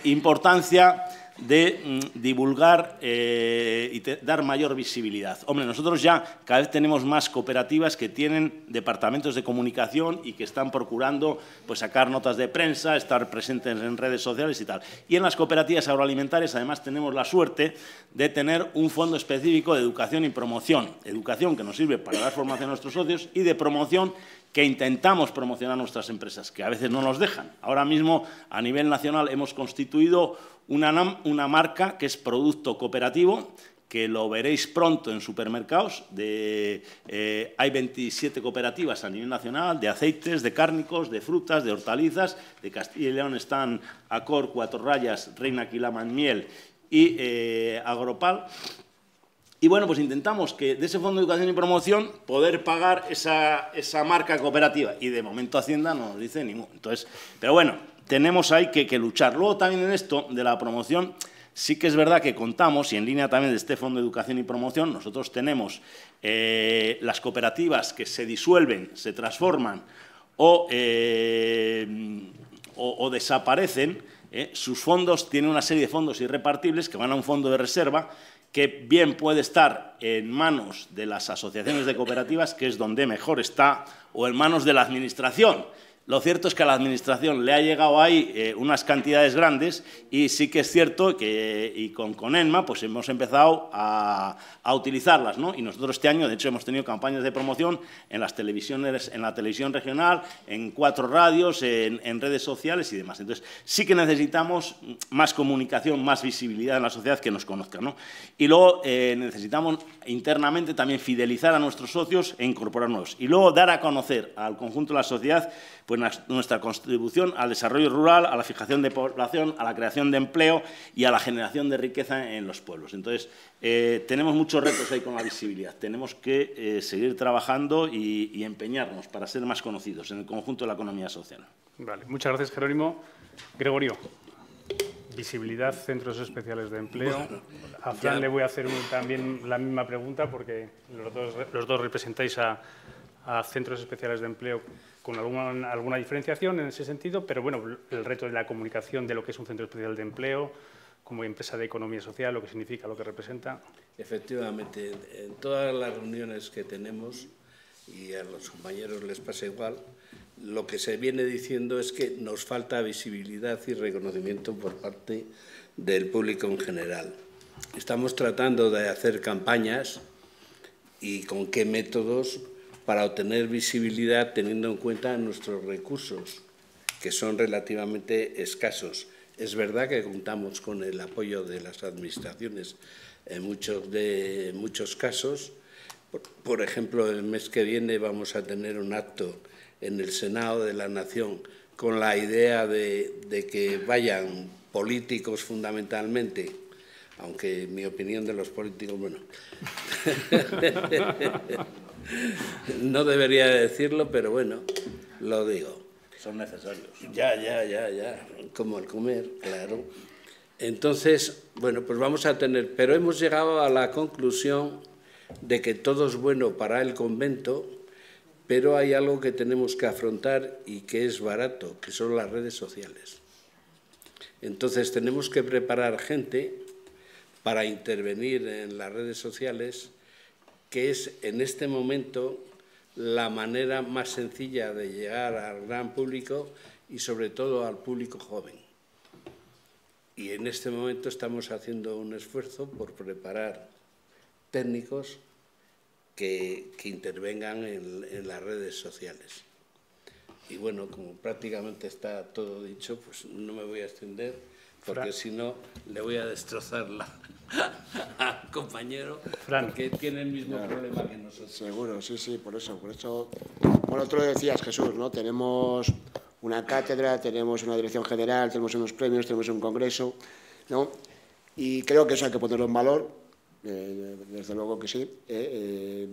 importancia de divulgar y dar mayor visibilidad. Hombre, nosotros ya cada vez tenemos más cooperativas que tienen departamentos de comunicación y que están procurando pues, sacar notas de prensa, estar presentes en redes sociales y tal. Y en las cooperativas agroalimentarias, además, tenemos la suerte de tener un fondo específico de educación y promoción. Educación que nos sirve para dar formación a nuestros socios y de promoción que intentamos promocionar nuestras empresas, que a veces no nos dejan. Ahora mismo, a nivel nacional, hemos constituido una marca que es Producto Cooperativo, que lo veréis pronto en supermercados. Hay 27 cooperativas a nivel nacional, de aceites, de cárnicos, de frutas, de hortalizas. De Castilla y León están Acor, Cuatro Rayas, Reina Quilama en Miel y Agropal. Y bueno, pues intentamos que de ese Fondo de Educación y Promoción poder pagar esa marca cooperativa. Y de momento Hacienda no nos dice ninguno. Entonces, pero bueno, tenemos ahí que luchar. Luego también en esto de la promoción, sí que es verdad que contamos, y en línea también de este Fondo de Educación y Promoción, nosotros tenemos las cooperativas que se disuelven, se transforman o desaparecen. Sus fondos tienen una serie de fondos irrepartibles que van a un fondo de reserva que bien puede estar en manos de las asociaciones de cooperativas, que es donde mejor está, o en manos de la Administración. Lo cierto es que a la Administración le ha llegado ahí unas cantidades grandes y sí que es cierto que y con ENMA pues hemos empezado a utilizarlas, ¿no? Y nosotros este año, de hecho, hemos tenido campañas de promoción en las televisiones, en la televisión regional, en 4 radios, en redes sociales y demás. Entonces, sí que necesitamos más comunicación, más visibilidad en la sociedad, que nos conozcan, ¿no? Y luego necesitamos internamente también fidelizar a nuestros socios e incorporar nuevos. Y luego dar a conocer al conjunto de la sociedad pues nuestra contribución al desarrollo rural, a la fijación de población, a la creación de empleo y a la generación de riqueza en los pueblos. Entonces, tenemos muchos retos ahí con la visibilidad. Tenemos que seguir trabajando y empeñarnos para ser más conocidos en el conjunto de la economía social. Vale, muchas gracias, Jerónimo. Gregorio, visibilidad, centros especiales de empleo. Bueno, a Fran le voy a hacer también la misma pregunta porque los dos representáis a centros especiales de empleo con alguna diferenciación en ese sentido, pero bueno, el reto de la comunicación de lo que es un centro especial de empleo como empresa de economía social, lo que significa, lo que representa. Efectivamente, en todas las reuniones que tenemos, y a los compañeros les pasa igual, lo que se viene diciendo es que nos falta visibilidad y reconocimiento por parte del público en general. Estamos tratando de hacer campañas y con qué métodos para obtener visibilidad teniendo en cuenta nuestros recursos, que son relativamente escasos. Es verdad que contamos con el apoyo de las administraciones en muchos casos. Por ejemplo, el mes que viene vamos a tener un acto en el Senado de la Nación con la idea de que vayan políticos fundamentalmente, aunque en mi opinión de los políticos, bueno, no debería decirlo, pero bueno, lo digo. Son necesarios. Ya, como el comer, claro. Entonces, bueno, pues vamos a tener, pero hemos llegado a la conclusión de que todo es bueno para el convento, pero hay algo que tenemos que afrontar y que es barato, que son las redes sociales. Entonces tenemos que preparar gente para intervenir en las redes sociales, que es en este momento la manera más sencilla de llegar al gran público y sobre todo al público joven. Y en este momento estamos haciendo un esfuerzo por preparar técnicos que intervengan en las redes sociales. Y bueno, como prácticamente está todo dicho, pues no me voy a extender, porque si no le voy a destrozar al compañero, que tiene el mismo problema que nosotros. Seguro, sí, por eso. Bueno, tú lo decías, Jesús, ¿no? Tenemos una cátedra, tenemos una dirección general, tenemos unos premios, tenemos un congreso, ¿no? Y creo que eso hay que ponerlo en valor. Desde luego que sí,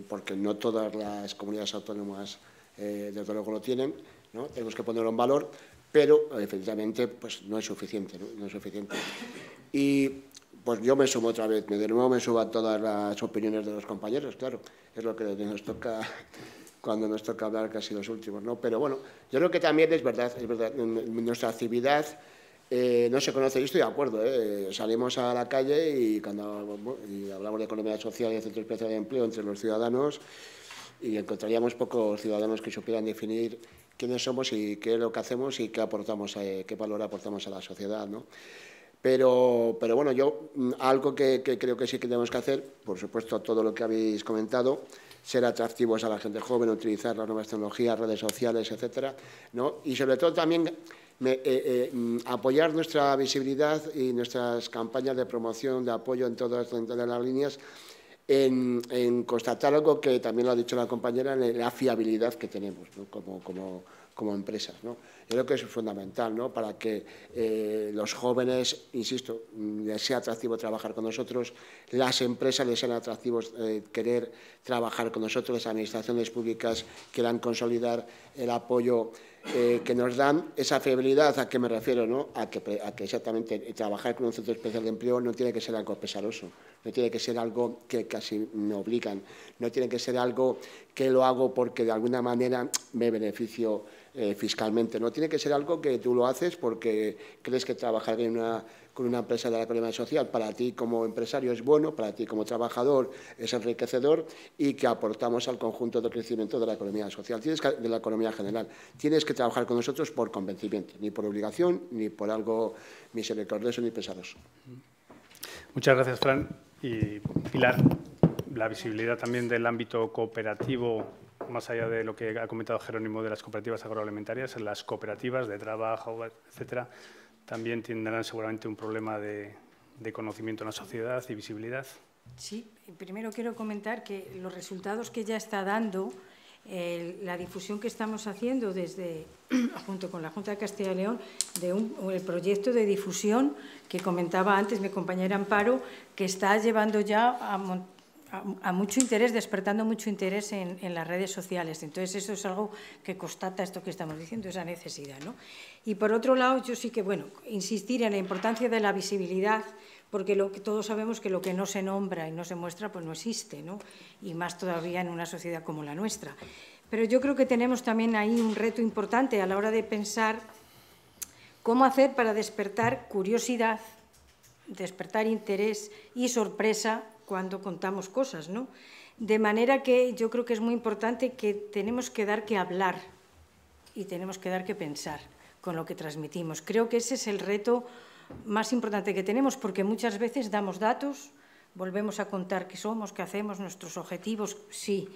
porque no todas las comunidades autónomas desde luego lo tienen, ¿no? Tenemos que ponerlo en valor, pero efectivamente pues no es suficiente, ¿no? No es suficiente. Y pues yo me sumo otra vez, de nuevo me subo a todas las opiniones de los compañeros, claro, es lo que nos toca cuando nos toca hablar casi los últimos, ¿no? Pero bueno, yo creo que también es verdad, nuestra actividad no se conoce, y estoy de acuerdo, salimos a la calle y hablamos de economía social y de centro especial de empleo entre los ciudadanos y encontraríamos pocos ciudadanos que supieran definir quiénes somos y qué es lo que hacemos y qué aportamos, qué valor aportamos a la sociedad, ¿no? Pero bueno, yo algo que creo que sí que tenemos que hacer, por supuesto todo lo que habéis comentado, ser atractivos a la gente joven, utilizar las nuevas tecnologías, redes sociales, etcétera, ¿no? Y sobre todo también apoyar nuestra visibilidad y nuestras campañas de promoción, de apoyo en todas las líneas, en constatar algo que también lo ha dicho la compañera, la fiabilidad que tenemos, ¿no? como empresas, ¿no? Yo creo que eso es fundamental, ¿no? Para que los jóvenes, insisto, les sea atractivo trabajar con nosotros, las empresas les sean atractivos querer trabajar con nosotros, las administraciones públicas quieran consolidar el apoyo que nos dan. Esa fiabilidad, ¿a qué me refiero? ¿No? A que exactamente trabajar con un centro especial de empleo no tiene que ser algo pesaroso, no tiene que ser algo que casi me obligan, no tiene que ser algo que lo hago porque de alguna manera me beneficio fiscalmente, no tiene que ser algo que tú lo haces porque crees que trabajar en una con una empresa de la economía social, para ti como empresario es bueno, para ti como trabajador es enriquecedor y que aportamos al conjunto de crecimiento de la economía social, de la economía general. Tienes que trabajar con nosotros por convencimiento, ni por obligación, ni por algo misericordioso ni pesaroso. Muchas gracias, Fran. Y Pilar, la visibilidad también del ámbito cooperativo, más allá de lo que ha comentado Jerónimo de las cooperativas agroalimentarias, las cooperativas de trabajo, etcétera, también tendrán seguramente un problema de conocimiento en la sociedad y visibilidad. Sí, primero quiero comentar que los resultados que ya está dando, la difusión que estamos haciendo junto con la Junta de Castilla y León, el proyecto de difusión que comentaba antes mi compañera Amparo, que está llevando ya a mucho interés, despertando mucho interés en las redes sociales. Entonces, eso es algo que constata esto que estamos diciendo, esa necesidad, ¿no? Y por otro lado, yo sí que, insistir en la importancia de la visibilidad, porque todos sabemos que lo que no se nombra y no se muestra, pues no existe, ¿no? Y más todavía en una sociedad como la nuestra. Pero yo creo que tenemos también ahí un reto importante a la hora de pensar cómo hacer para despertar curiosidad, despertar interés y sorpresa cuando contamos cosas, ¿no? De manera que yo creo que es muy importante que tenemos que dar que hablar y tenemos que dar que pensar con lo que transmitimos. Creo que ese es el reto más importante que tenemos, porque muchas veces damos datos, volvemos a contar qué somos, qué hacemos, nuestros objetivos, sí,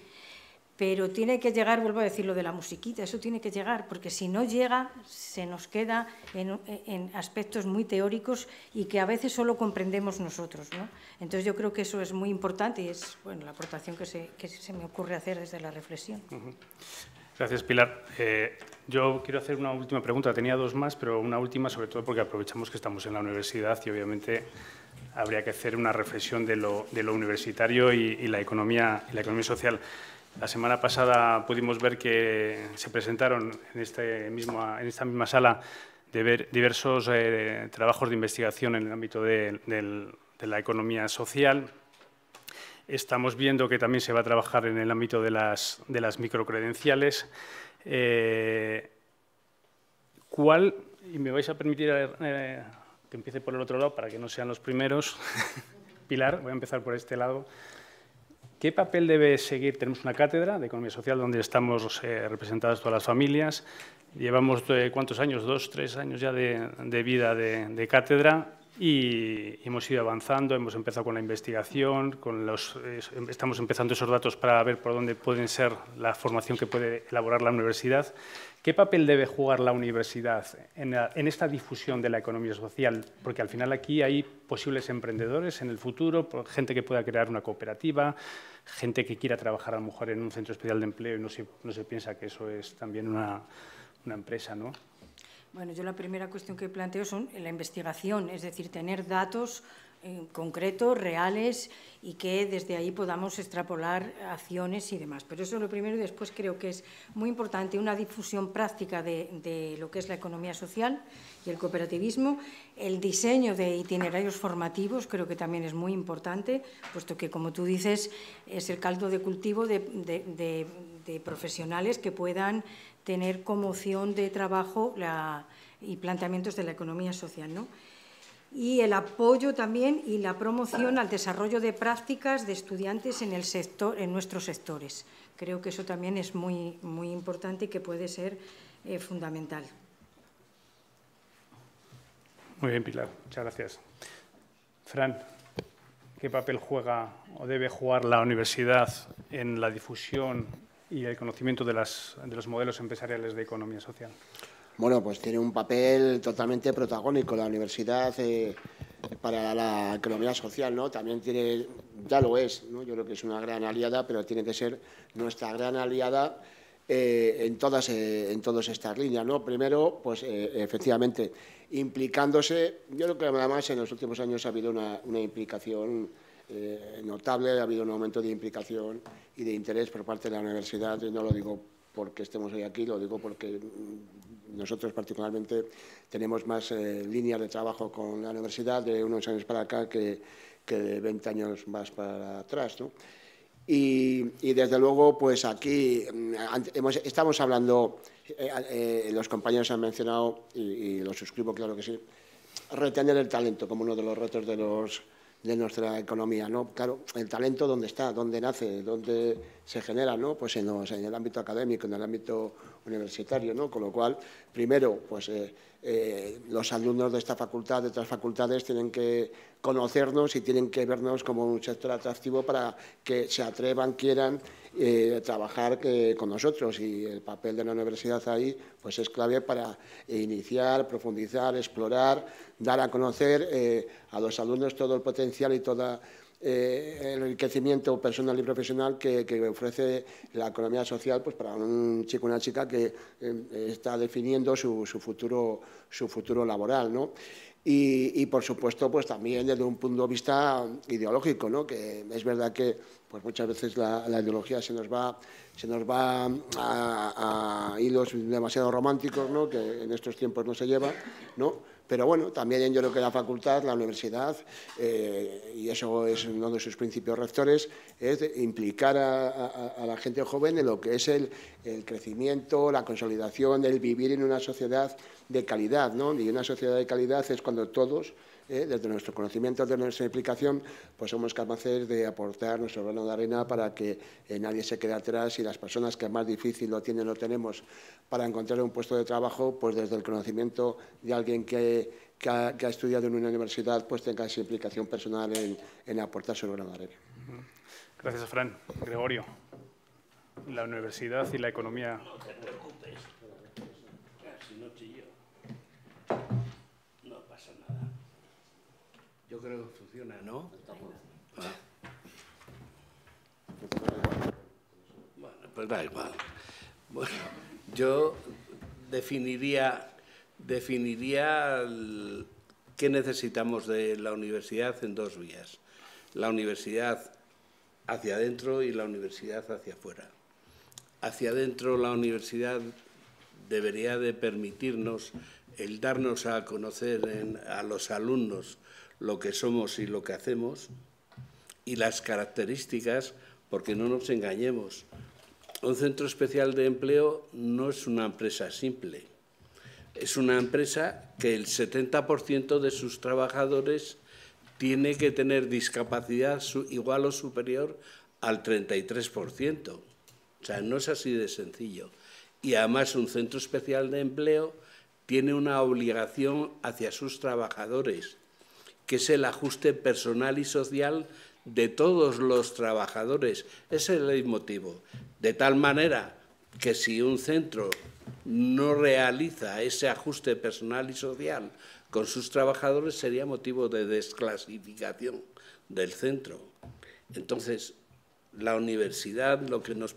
pero tiene que llegar, vuelvo a decir lo de la musiquita, eso tiene que llegar, porque si no llega se nos queda en aspectos muy teóricos y que a veces solo comprendemos nosotros, ¿no? Entonces yo creo que eso es muy importante y es la aportación que se me ocurre hacer desde la reflexión. Gracias, Pilar. Yo quiero hacer una última pregunta. Tenía dos más, pero una última sobre todo porque aprovechamos que estamos en la universidad y obviamente habría que hacer una reflexión de lo universitario y la economía social. La semana pasada pudimos ver que se presentaron en esta misma sala diversos trabajos de investigación en el ámbito de la economía social. Estamos viendo que también se va a trabajar en el ámbito de las microcredenciales. Y me vais a permitir que empiece por el otro lado para que no sean los primeros. Pilar, voy a empezar por este lado. ¿Qué papel debe seguir? Tenemos una cátedra de Economía Social donde estamos representadas todas las familias. Llevamos, ¿cuántos años? 2, 3 años ya de vida de cátedra y hemos ido avanzando. Hemos empezado con la investigación, estamos empezando esos datos para ver por dónde pueden ser la formación que puede elaborar la universidad. ¿Qué papel debe jugar la universidad en esta difusión de la economía social? Porque al final aquí hay posibles emprendedores en el futuro, gente que pueda crear una cooperativa, gente que quiera trabajar a lo mejor en un centro especial de empleo y no se piensa que eso es también una empresa, ¿no? Bueno, yo la primera cuestión que planteo son la investigación, es decir, tener datos concretos, reales y que desde ahí podamos extrapolar acciones y demás. Pero eso es lo primero y después creo que es muy importante una difusión práctica de lo que es la economía social y el cooperativismo. El diseño de itinerarios formativos creo que también es muy importante, puesto que, como tú dices, es el caldo de cultivo de profesionales que puedan tener como opción de trabajo y planteamientos de la economía social, ¿no? Y el apoyo también y la promoción al desarrollo de prácticas de estudiantes en nuestros sectores. Creo que eso también es muy, muy importante y que puede ser fundamental. Muy bien, Pilar. Muchas gracias. Fran, ¿qué papel juega o debe jugar la universidad en la difusión y el conocimiento de los modelos empresariales de economía social? Bueno, pues tiene un papel totalmente protagónico la universidad para la economía social, ¿no? También ya lo es, ¿no? Yo creo que es una gran aliada, pero tiene que ser nuestra gran aliada en todas estas líneas, ¿no? Primero, pues efectivamente, implicándose. Yo creo que además en los últimos años ha habido una implicación notable, ha habido un aumento de implicación y de interés por parte de la universidad, y no lo digo porque estemos hoy aquí, lo digo porque nosotros particularmente tenemos más líneas de trabajo con la universidad de unos años para acá que de 20 años más para atrás, ¿no? Y desde luego, pues aquí estamos hablando, los compañeros han mencionado, y lo suscribo, claro que sí, retener el talento como uno de los retos de nuestra economía, ¿no? Claro, el talento, ¿dónde está? ¿Dónde nace? ¿Dónde se genera? ¿No? Pues en el ámbito académico, en el ámbito universitario, ¿no? Con lo cual, primero, pues los alumnos de esta facultad, de otras facultades, tienen que conocernos y tienen que vernos como un sector atractivo para que se atrevan, quieran trabajar con nosotros, y el papel de la universidad ahí pues es clave para iniciar, profundizar, explorar, dar a conocer a los alumnos todo el potencial y todo el enriquecimiento personal y profesional que ofrece la economía social, pues para un chico o una chica que está definiendo su futuro laboral, ¿no? Y, por supuesto, pues también desde un punto de vista ideológico, ¿no? Que es verdad que pues muchas veces la ideología se nos va a hilos demasiado románticos, ¿no? Que en estos tiempos no se lleva, ¿no? Pero bueno, también yo creo que la facultad, la universidad, y eso es uno de sus principios rectores, es implicar a la gente joven en lo que es el crecimiento, la consolidación, el vivir en una sociedad de calidad, ¿no? Y una sociedad de calidad es cuando todos, desde nuestro conocimiento, desde nuestra implicación, pues somos capaces de aportar nuestro grano de arena para que nadie se quede atrás, y las personas que más difícil lo tienen o tenemos para encontrar un puesto de trabajo, pues desde el conocimiento de alguien que ha estudiado en una universidad, pues tenga esa implicación personal en aportar su grano de arena. Gracias, Fran. Gregorio, la universidad y la economía. No te preocupes, si no chillo, no pasa nada. Yo creo que funciona, ¿no? Ah. Bueno, pues da igual. Bueno, yo definiría qué necesitamos de la universidad en dos vías. La universidad hacia adentro y la universidad hacia afuera. Hacia adentro, la universidad debería de permitirnos el darnos a conocer a los alumnos lo que somos y lo que hacemos, y las características, porque no nos engañemos. Un centro especial de empleo no es una empresa simple. Es una empresa que el 70% de sus trabajadores tiene que tener discapacidad igual o superior al 33%. O sea, no es así de sencillo. Y además un centro especial de empleo tiene una obligación hacia sus trabajadores, que es el ajuste personal y social de todos los trabajadores. Ese es el leitmotiv. De tal manera que si un centro no realiza ese ajuste personal y social con sus trabajadores, sería motivo de desclasificación del centro. Entonces, la universidad lo que nos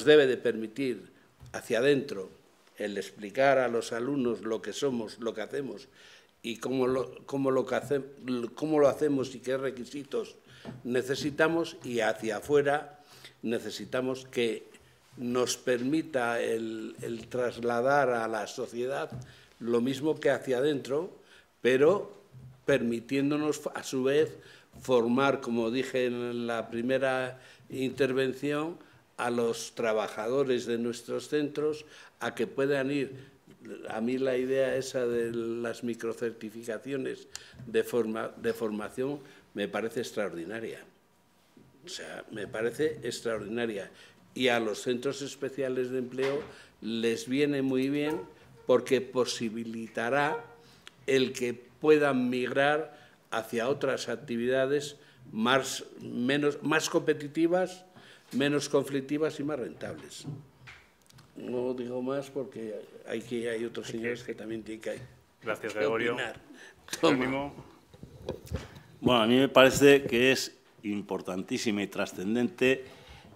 debe de permitir hacia adentro el explicar a los alumnos lo que somos, lo que hacemos y cómo lo hacemos y qué requisitos necesitamos, y hacia afuera necesitamos que nos permita el trasladar a la sociedad lo mismo que hacia adentro, pero permitiéndonos a su vez formar, como dije en la primera intervención, a los trabajadores de nuestros centros a que puedan ir. A mí la idea esa de las microcertificaciones de formación me parece extraordinaria. O sea, me parece extraordinaria. Y a los centros especiales de empleo les viene muy bien porque posibilitará el que puedan migrar hacia otras actividades más competitivas, menos conflictivas y más rentables. No digo más porque hay otros señores que también tienen que Gracias, Gregorio. Bueno, a mí me parece que es importantísima y trascendente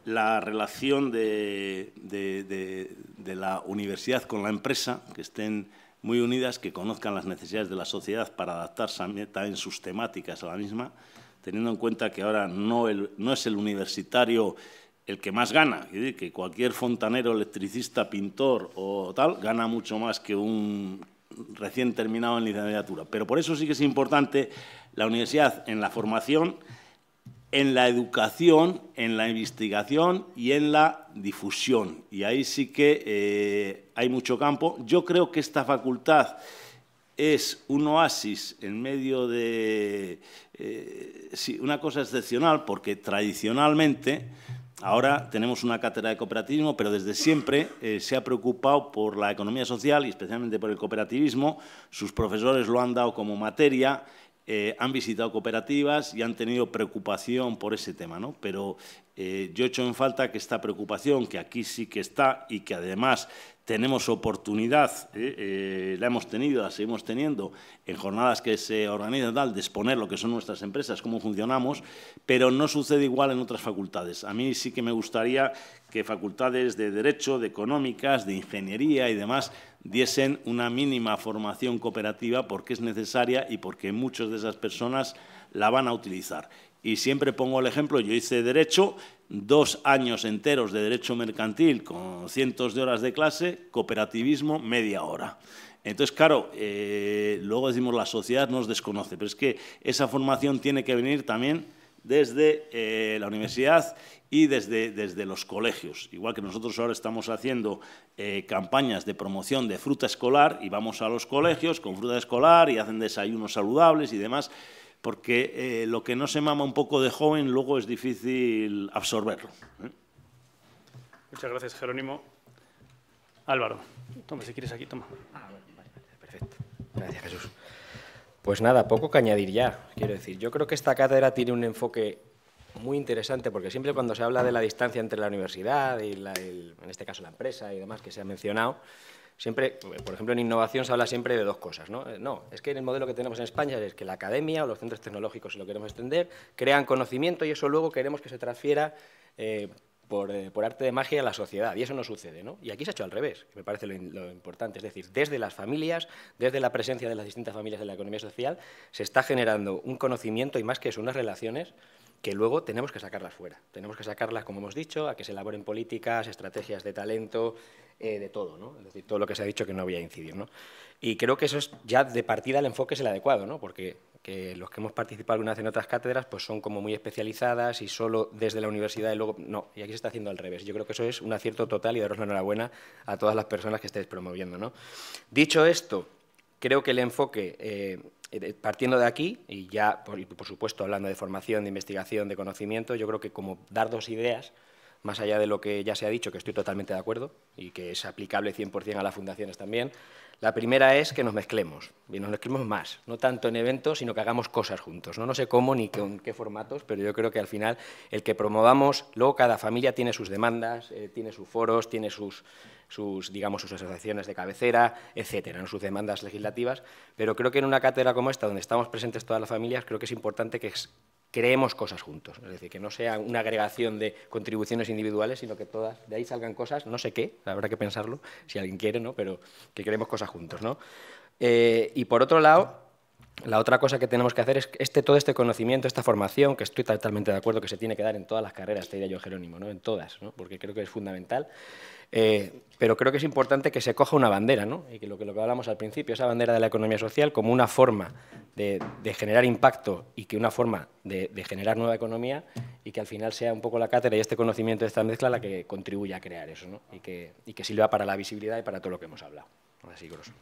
la relación de la universidad con la empresa, que estén muy unidas, que conozcan las necesidades de la sociedad para adaptarse también sus temáticas a la misma, teniendo en cuenta que ahora no es el universitario el que más gana, que cualquier fontanero, electricista, pintor o tal, gana mucho más que un recién terminado en licenciatura. Pero por eso sí que es importante la universidad en la formación, en la educación, en la investigación y en la difusión. Y ahí sí que hay mucho campo. Yo creo que esta facultad es un oasis en medio de sí, una cosa excepcional, porque tradicionalmente ahora tenemos una cátedra de cooperativismo, pero desde siempre se ha preocupado por la economía social y especialmente por el cooperativismo. Sus profesores lo han dado como materia, han visitado cooperativas y han tenido preocupación por ese tema, ¿no? Pero yo echo en falta que esta preocupación, que aquí sí que está y que además tenemos oportunidad, la hemos tenido, la seguimos teniendo en jornadas que se organizan tal, de exponer lo que son nuestras empresas, cómo funcionamos, pero no sucede igual en otras facultades. A mí sí que me gustaría que facultades de Derecho, de Económicas, de Ingeniería y demás diesen una mínima formación cooperativa porque es necesaria y porque muchas de esas personas la van a utilizar. Y siempre pongo el ejemplo, yo hice Derecho, 2 años enteros de Derecho Mercantil con cientos de horas de clase, cooperativismo, media hora. Entonces, claro, luego decimos la sociedad nos desconoce, pero es que esa formación tiene que venir también desde la universidad y desde los colegios. Igual que nosotros ahora estamos haciendo campañas de promoción de fruta escolar y vamos a los colegios con fruta escolar y hacen desayunos saludables y demás, porque lo que no se mama un poco de joven luego es difícil absorberlo. Muchas gracias, Jerónimo. Álvaro, toma, si quieres aquí, toma. Vale, perfecto. Gracias, Jesús. Pues nada, poco que añadir ya, quiero decir. Yo creo que esta cátedra tiene un enfoque muy interesante, porque siempre cuando se habla de la distancia entre la universidad y, en este caso, la empresa y demás que se ha mencionado, siempre, por ejemplo, en innovación se habla siempre de 2 cosas, ¿no? No, es que en el modelo que tenemos en España es que la academia o los centros tecnológicos, si lo queremos extender, crean conocimiento y eso luego queremos que se transfiera por arte de magia a la sociedad, y eso no sucede, ¿no? Y aquí se ha hecho al revés, que me parece lo importante, es decir, desde las familias, desde la presencia de las distintas familias de la economía social, se está generando un conocimiento y más que eso, unas relaciones que luego tenemos que sacarlas fuera. Tenemos que sacarlas, como hemos dicho, a que se elaboren políticas, estrategias de talento, de todo, ¿no? Es decir, todo lo que se ha dicho que no voy a incidir, ¿no? Y creo que eso es ya de partida el enfoque es el adecuado, ¿no? Porque los que hemos participado alguna vez en otras cátedras pues son como muy especializadas y solo desde la universidad y luego no, y aquí se está haciendo al revés. Yo creo que eso es un acierto total y daros la enhorabuena a todas las personas que estáis promoviendo, ¿no? Dicho esto, creo que el enfoque, partiendo de aquí, y ya, por supuesto, hablando de formación, de investigación, de conocimiento, yo creo que como dar 2 ideas, más allá de lo que ya se ha dicho, que estoy totalmente de acuerdo y que es aplicable 100% a las fundaciones también. La primera es que nos mezclemos, y nos mezclemos más, no tanto en eventos, sino que hagamos cosas juntos. No sé cómo ni con qué formatos, pero yo creo que al final el que promovamos, luego cada familia tiene sus demandas, tiene sus foros, tiene sus asociaciones de cabecera, etcétera, ¿no? Sus demandas legislativas, pero creo que en una cátedra como esta, donde estamos presentes todas las familias, creo que es importante que creemos cosas juntos, es decir, que no sea una agregación de contribuciones individuales, sino que todas de ahí salgan cosas, no sé qué, habrá que pensarlo, si alguien quiere, ¿no? Pero que creemos cosas juntos, ¿no? Y por otro lado, la otra cosa que tenemos que hacer es todo este conocimiento, esta formación, que estoy totalmente de acuerdo que se tiene que dar en todas las carreras, te diría yo, Jerónimo, ¿no? En todas, ¿no? Porque creo que es fundamental. Pero creo que es importante que se coja una bandera, ¿no? Y que lo que hablamos al principio, esa bandera de la economía social como una forma de generar impacto y que una forma de generar nueva economía y que al final sea un poco la cátedra y este conocimiento de esta mezcla la que contribuya a crear eso, ¿no? Y que sirva para la visibilidad y para todo lo que hemos hablado. Así, grosso.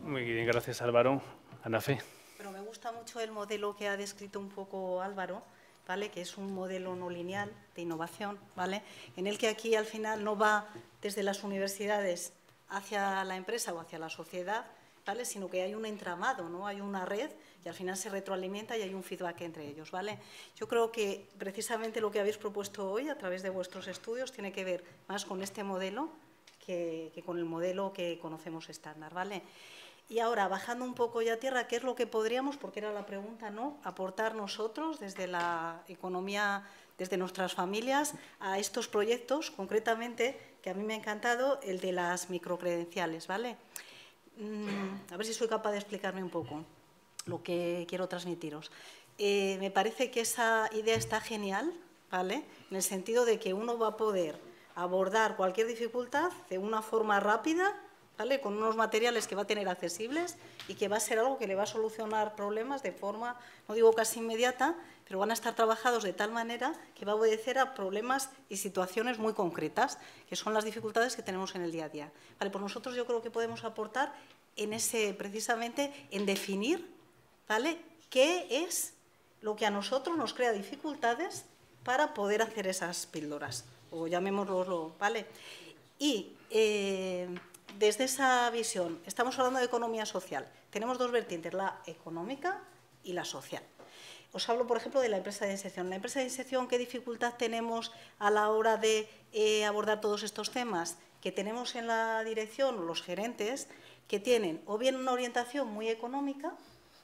Muy bien, gracias, Álvaro. Ana Fe. Pero me gusta mucho el modelo que ha descrito un poco Álvaro, ¿vale? Que es un modelo no lineal de innovación, ¿vale? En el que aquí al final no va desde las universidades hacia la empresa o hacia la sociedad, ¿vale? Sino que hay un entramado, ¿no? Hay una red y al final se retroalimenta y hay un feedback entre ellos, ¿vale? Yo creo que precisamente lo que habéis propuesto hoy a través de vuestros estudios tiene que ver más con este modelo que con el modelo que conocemos estándar, ¿vale? Y ahora, bajando un poco ya a tierra, ¿qué es lo que podríamos, porque era la pregunta, ¿no?, aportar nosotros desde la economía, desde nuestras familias, a estos proyectos, concretamente, que a mí me ha encantado, el de las microcredenciales, ¿vale? A ver si soy capaz de explicarme un poco lo que quiero transmitiros. Me parece que esa idea está genial, ¿vale?, en el sentido de que uno va a poder abordar cualquier dificultad de una forma rápida, ¿vale?, con unos materiales que va a tener accesibles y que va a ser algo que le va a solucionar problemas de forma, no digo casi inmediata, pero van a estar trabajados de tal manera que va a obedecer a problemas y situaciones muy concretas, que son las dificultades que tenemos en el día a día. Vale, pues nosotros yo creo que podemos aportar precisamente en definir, ¿vale?, qué es lo que a nosotros nos crea dificultades para poder hacer esas píldoras, o llamémoslo, ¿vale? Y desde esa visión, estamos hablando de economía social. Tenemos dos vertientes, la económica y la social. Os hablo, por ejemplo, de la empresa de inserción. En la empresa de inserción, ¿qué dificultad tenemos a la hora de abordar todos estos temas? Que tenemos en la dirección los gerentes que tienen o bien una orientación muy económica,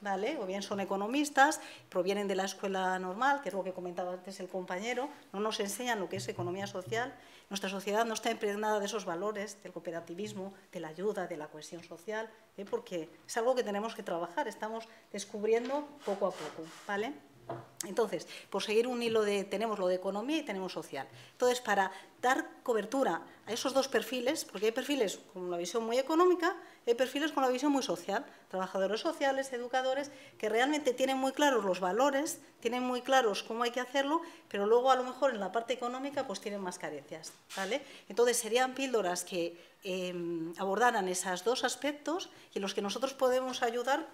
¿vale?, o bien son economistas, provienen de la escuela normal, que es lo que comentaba antes el compañero, no nos enseñan lo que es economía social. Nuestra sociedad no está impregnada de esos valores, del cooperativismo, de la ayuda, de la cohesión social, porque es algo que tenemos que trabajar, estamos descubriendo poco a poco, ¿vale? Entonces, por seguir un hilo tenemos lo de economía y tenemos social. Entonces, para dar cobertura a esos dos perfiles, porque hay perfiles con una visión muy económica y hay perfiles con una visión muy social, trabajadores sociales, educadores, que realmente tienen muy claros los valores, tienen muy claros cómo hay que hacerlo, pero luego a lo mejor en la parte económica pues tienen más carencias, ¿vale? Entonces, serían píldoras que abordaran esos dos aspectos y en los que nosotros podemos ayudar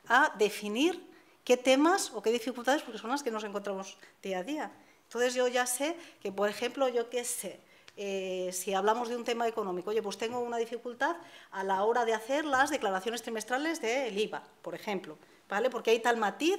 a definir qué temas o qué dificultades, porque son las que nos encontramos día a día. Entonces, yo ya sé que, por ejemplo, yo qué sé, si hablamos de un tema económico, oye, pues tengo una dificultad a la hora de hacer las declaraciones trimestrales del IVA, por ejemplo, ¿vale? Porque hay tal matiz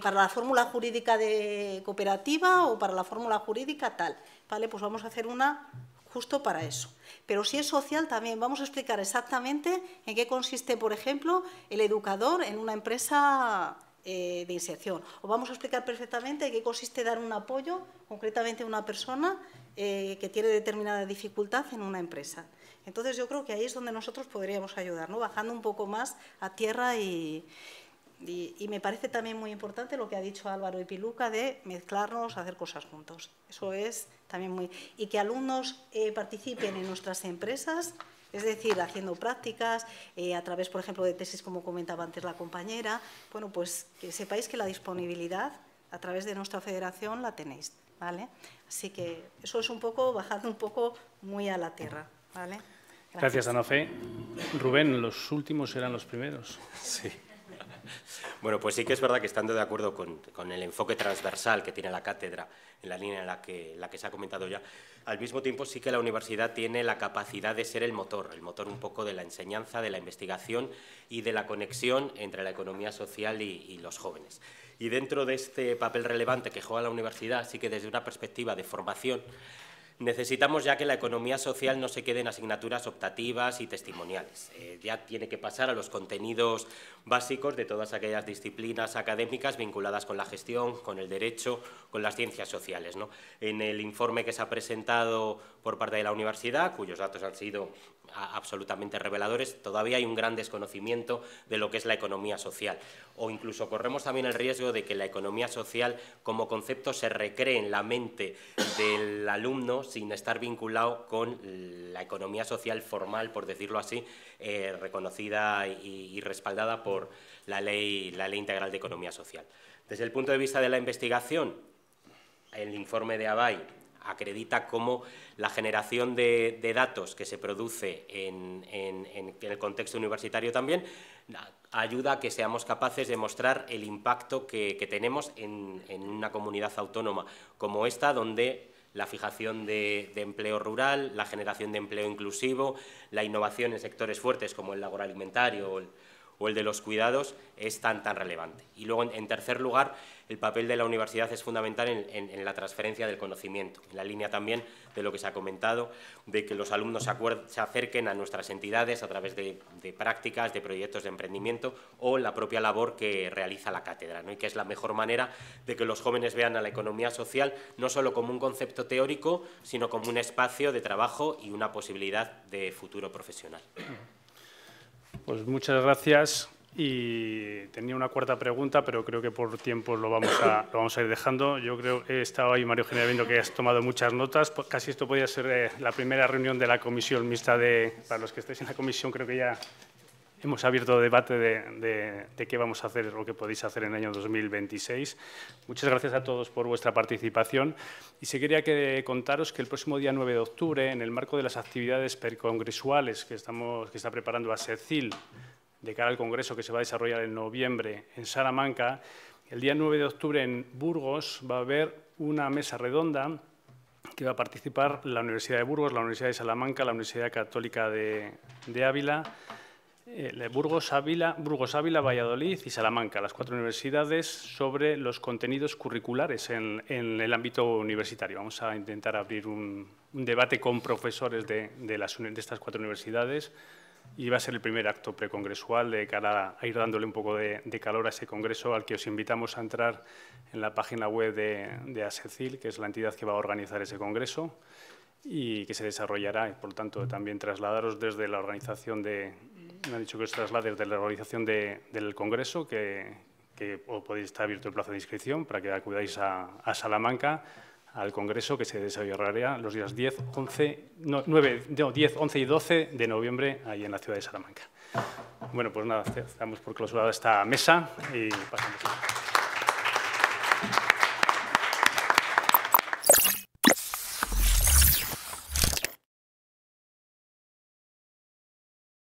para la fórmula jurídica de cooperativa o para la fórmula jurídica tal, ¿vale? Pues vamos a hacer una justo para eso. Pero si es social también vamos a explicar exactamente en qué consiste, por ejemplo, el educador en una empresa de inserción. O vamos a explicar perfectamente en qué consiste dar un apoyo concretamente a una persona que tiene determinada dificultad en una empresa. Entonces, yo creo que ahí es donde nosotros podríamos ayudar, ¿no?, bajando un poco más a tierra y me parece también muy importante lo que ha dicho Álvaro y Piluca de mezclarnos, hacer cosas juntos. Eso es también muy... Y que alumnos participen en nuestras empresas, es decir, haciendo prácticas, a través, por ejemplo, de tesis, como comentaba antes la compañera. Bueno, pues que sepáis que la disponibilidad a través de nuestra federación la tenéis, ¿vale? Así que eso es un poco, bajando un poco muy a la tierra, ¿vale? Gracias, Ana Fe. Rubén, los últimos eran los primeros. Sí. Bueno, pues sí que es verdad que estando de acuerdo con el enfoque transversal que tiene la cátedra en la línea en la que se ha comentado ya, al mismo tiempo sí que la universidad tiene la capacidad de ser el motor un poco de la enseñanza, de la investigación y de la conexión entre la economía social y los jóvenes. Y dentro de este papel relevante que juega la universidad, sí que desde una perspectiva de formación, necesitamos ya que la economía social no se quede en asignaturas optativas y testimoniales. Ya tiene que pasar a los contenidos básicos de todas aquellas disciplinas académicas vinculadas con la gestión, con el derecho, con las ciencias sociales, ¿no? En el informe que se ha presentado por parte de la universidad, cuyos datos han sido absolutamente reveladores, todavía hay un gran desconocimiento de lo que es la economía social. O incluso corremos también el riesgo de que la economía social como concepto se recree en la mente del alumno sin estar vinculado con la economía social formal, por decirlo así, reconocida y respaldada por la Ley Integral de Economía Social. Desde el punto de vista de la investigación, el informe de ABAI acredita cómo la generación de datos que se produce en el contexto universitario también ayuda a que seamos capaces de mostrar el impacto que tenemos en una comunidad autónoma como esta, donde la fijación de empleo rural, la generación de empleo inclusivo, la innovación en sectores fuertes como el agroalimentario o el de los cuidados es tan relevante. Y luego, en tercer lugar, el papel de la universidad es fundamental en la transferencia del conocimiento, en la línea también de lo que se ha comentado, de que los alumnos se acerquen a nuestras entidades a través de prácticas, de proyectos de emprendimiento o la propia labor que realiza la cátedra, ¿no? Y que es la mejor manera de que los jóvenes vean a la economía social no solo como un concepto teórico, sino como un espacio de trabajo y una posibilidad de futuro profesional. Pues muchas gracias. Y tenía una cuarta pregunta, pero creo que por tiempo lo vamos a ir dejando. Yo creo que he estado ahí, María Eugenia, viendo que has tomado muchas notas. Casi esto podría ser la primera reunión de la comisión mixta. Para los que estéis en la comisión, creo que ya hemos abierto debate de qué vamos a hacer, lo que podéis hacer en el año 2026. Muchas gracias a todos por vuestra participación. Y sí quería contaros que el próximo día 9 de octubre, en el marco de las actividades percongresuales que está preparando ASECIL, de cara al Congreso que se va a desarrollar en noviembre en Salamanca, el día 9 de octubre en Burgos va a haber una mesa redonda que va a participar la Universidad de Burgos, la Universidad de Salamanca, la Universidad Católica de Ávila, Burgos, Ávila, Valladolid y Salamanca, las 4 universidades, sobre los contenidos curriculares en el ámbito universitario. Vamos a intentar abrir un debate con profesores de estas 4 universidades y va a ser el primer acto precongresual de cara a ir dándole un poco de calor a ese congreso, al que os invitamos a entrar en la página web de ASECIL, que es la entidad que va a organizar ese congreso y que se desarrollará, y por lo tanto también trasladaros desde la organización me han dicho que os traslade desde la organización del congreso, que podéis estar abierto el plazo de inscripción para que acudáis a Salamanca al congreso que se desarrollará los días 10, 11 y 12 de noviembre ahí en la ciudad de Salamanca. Bueno, pues nada, estamos por clausurada esta mesa y pasamos.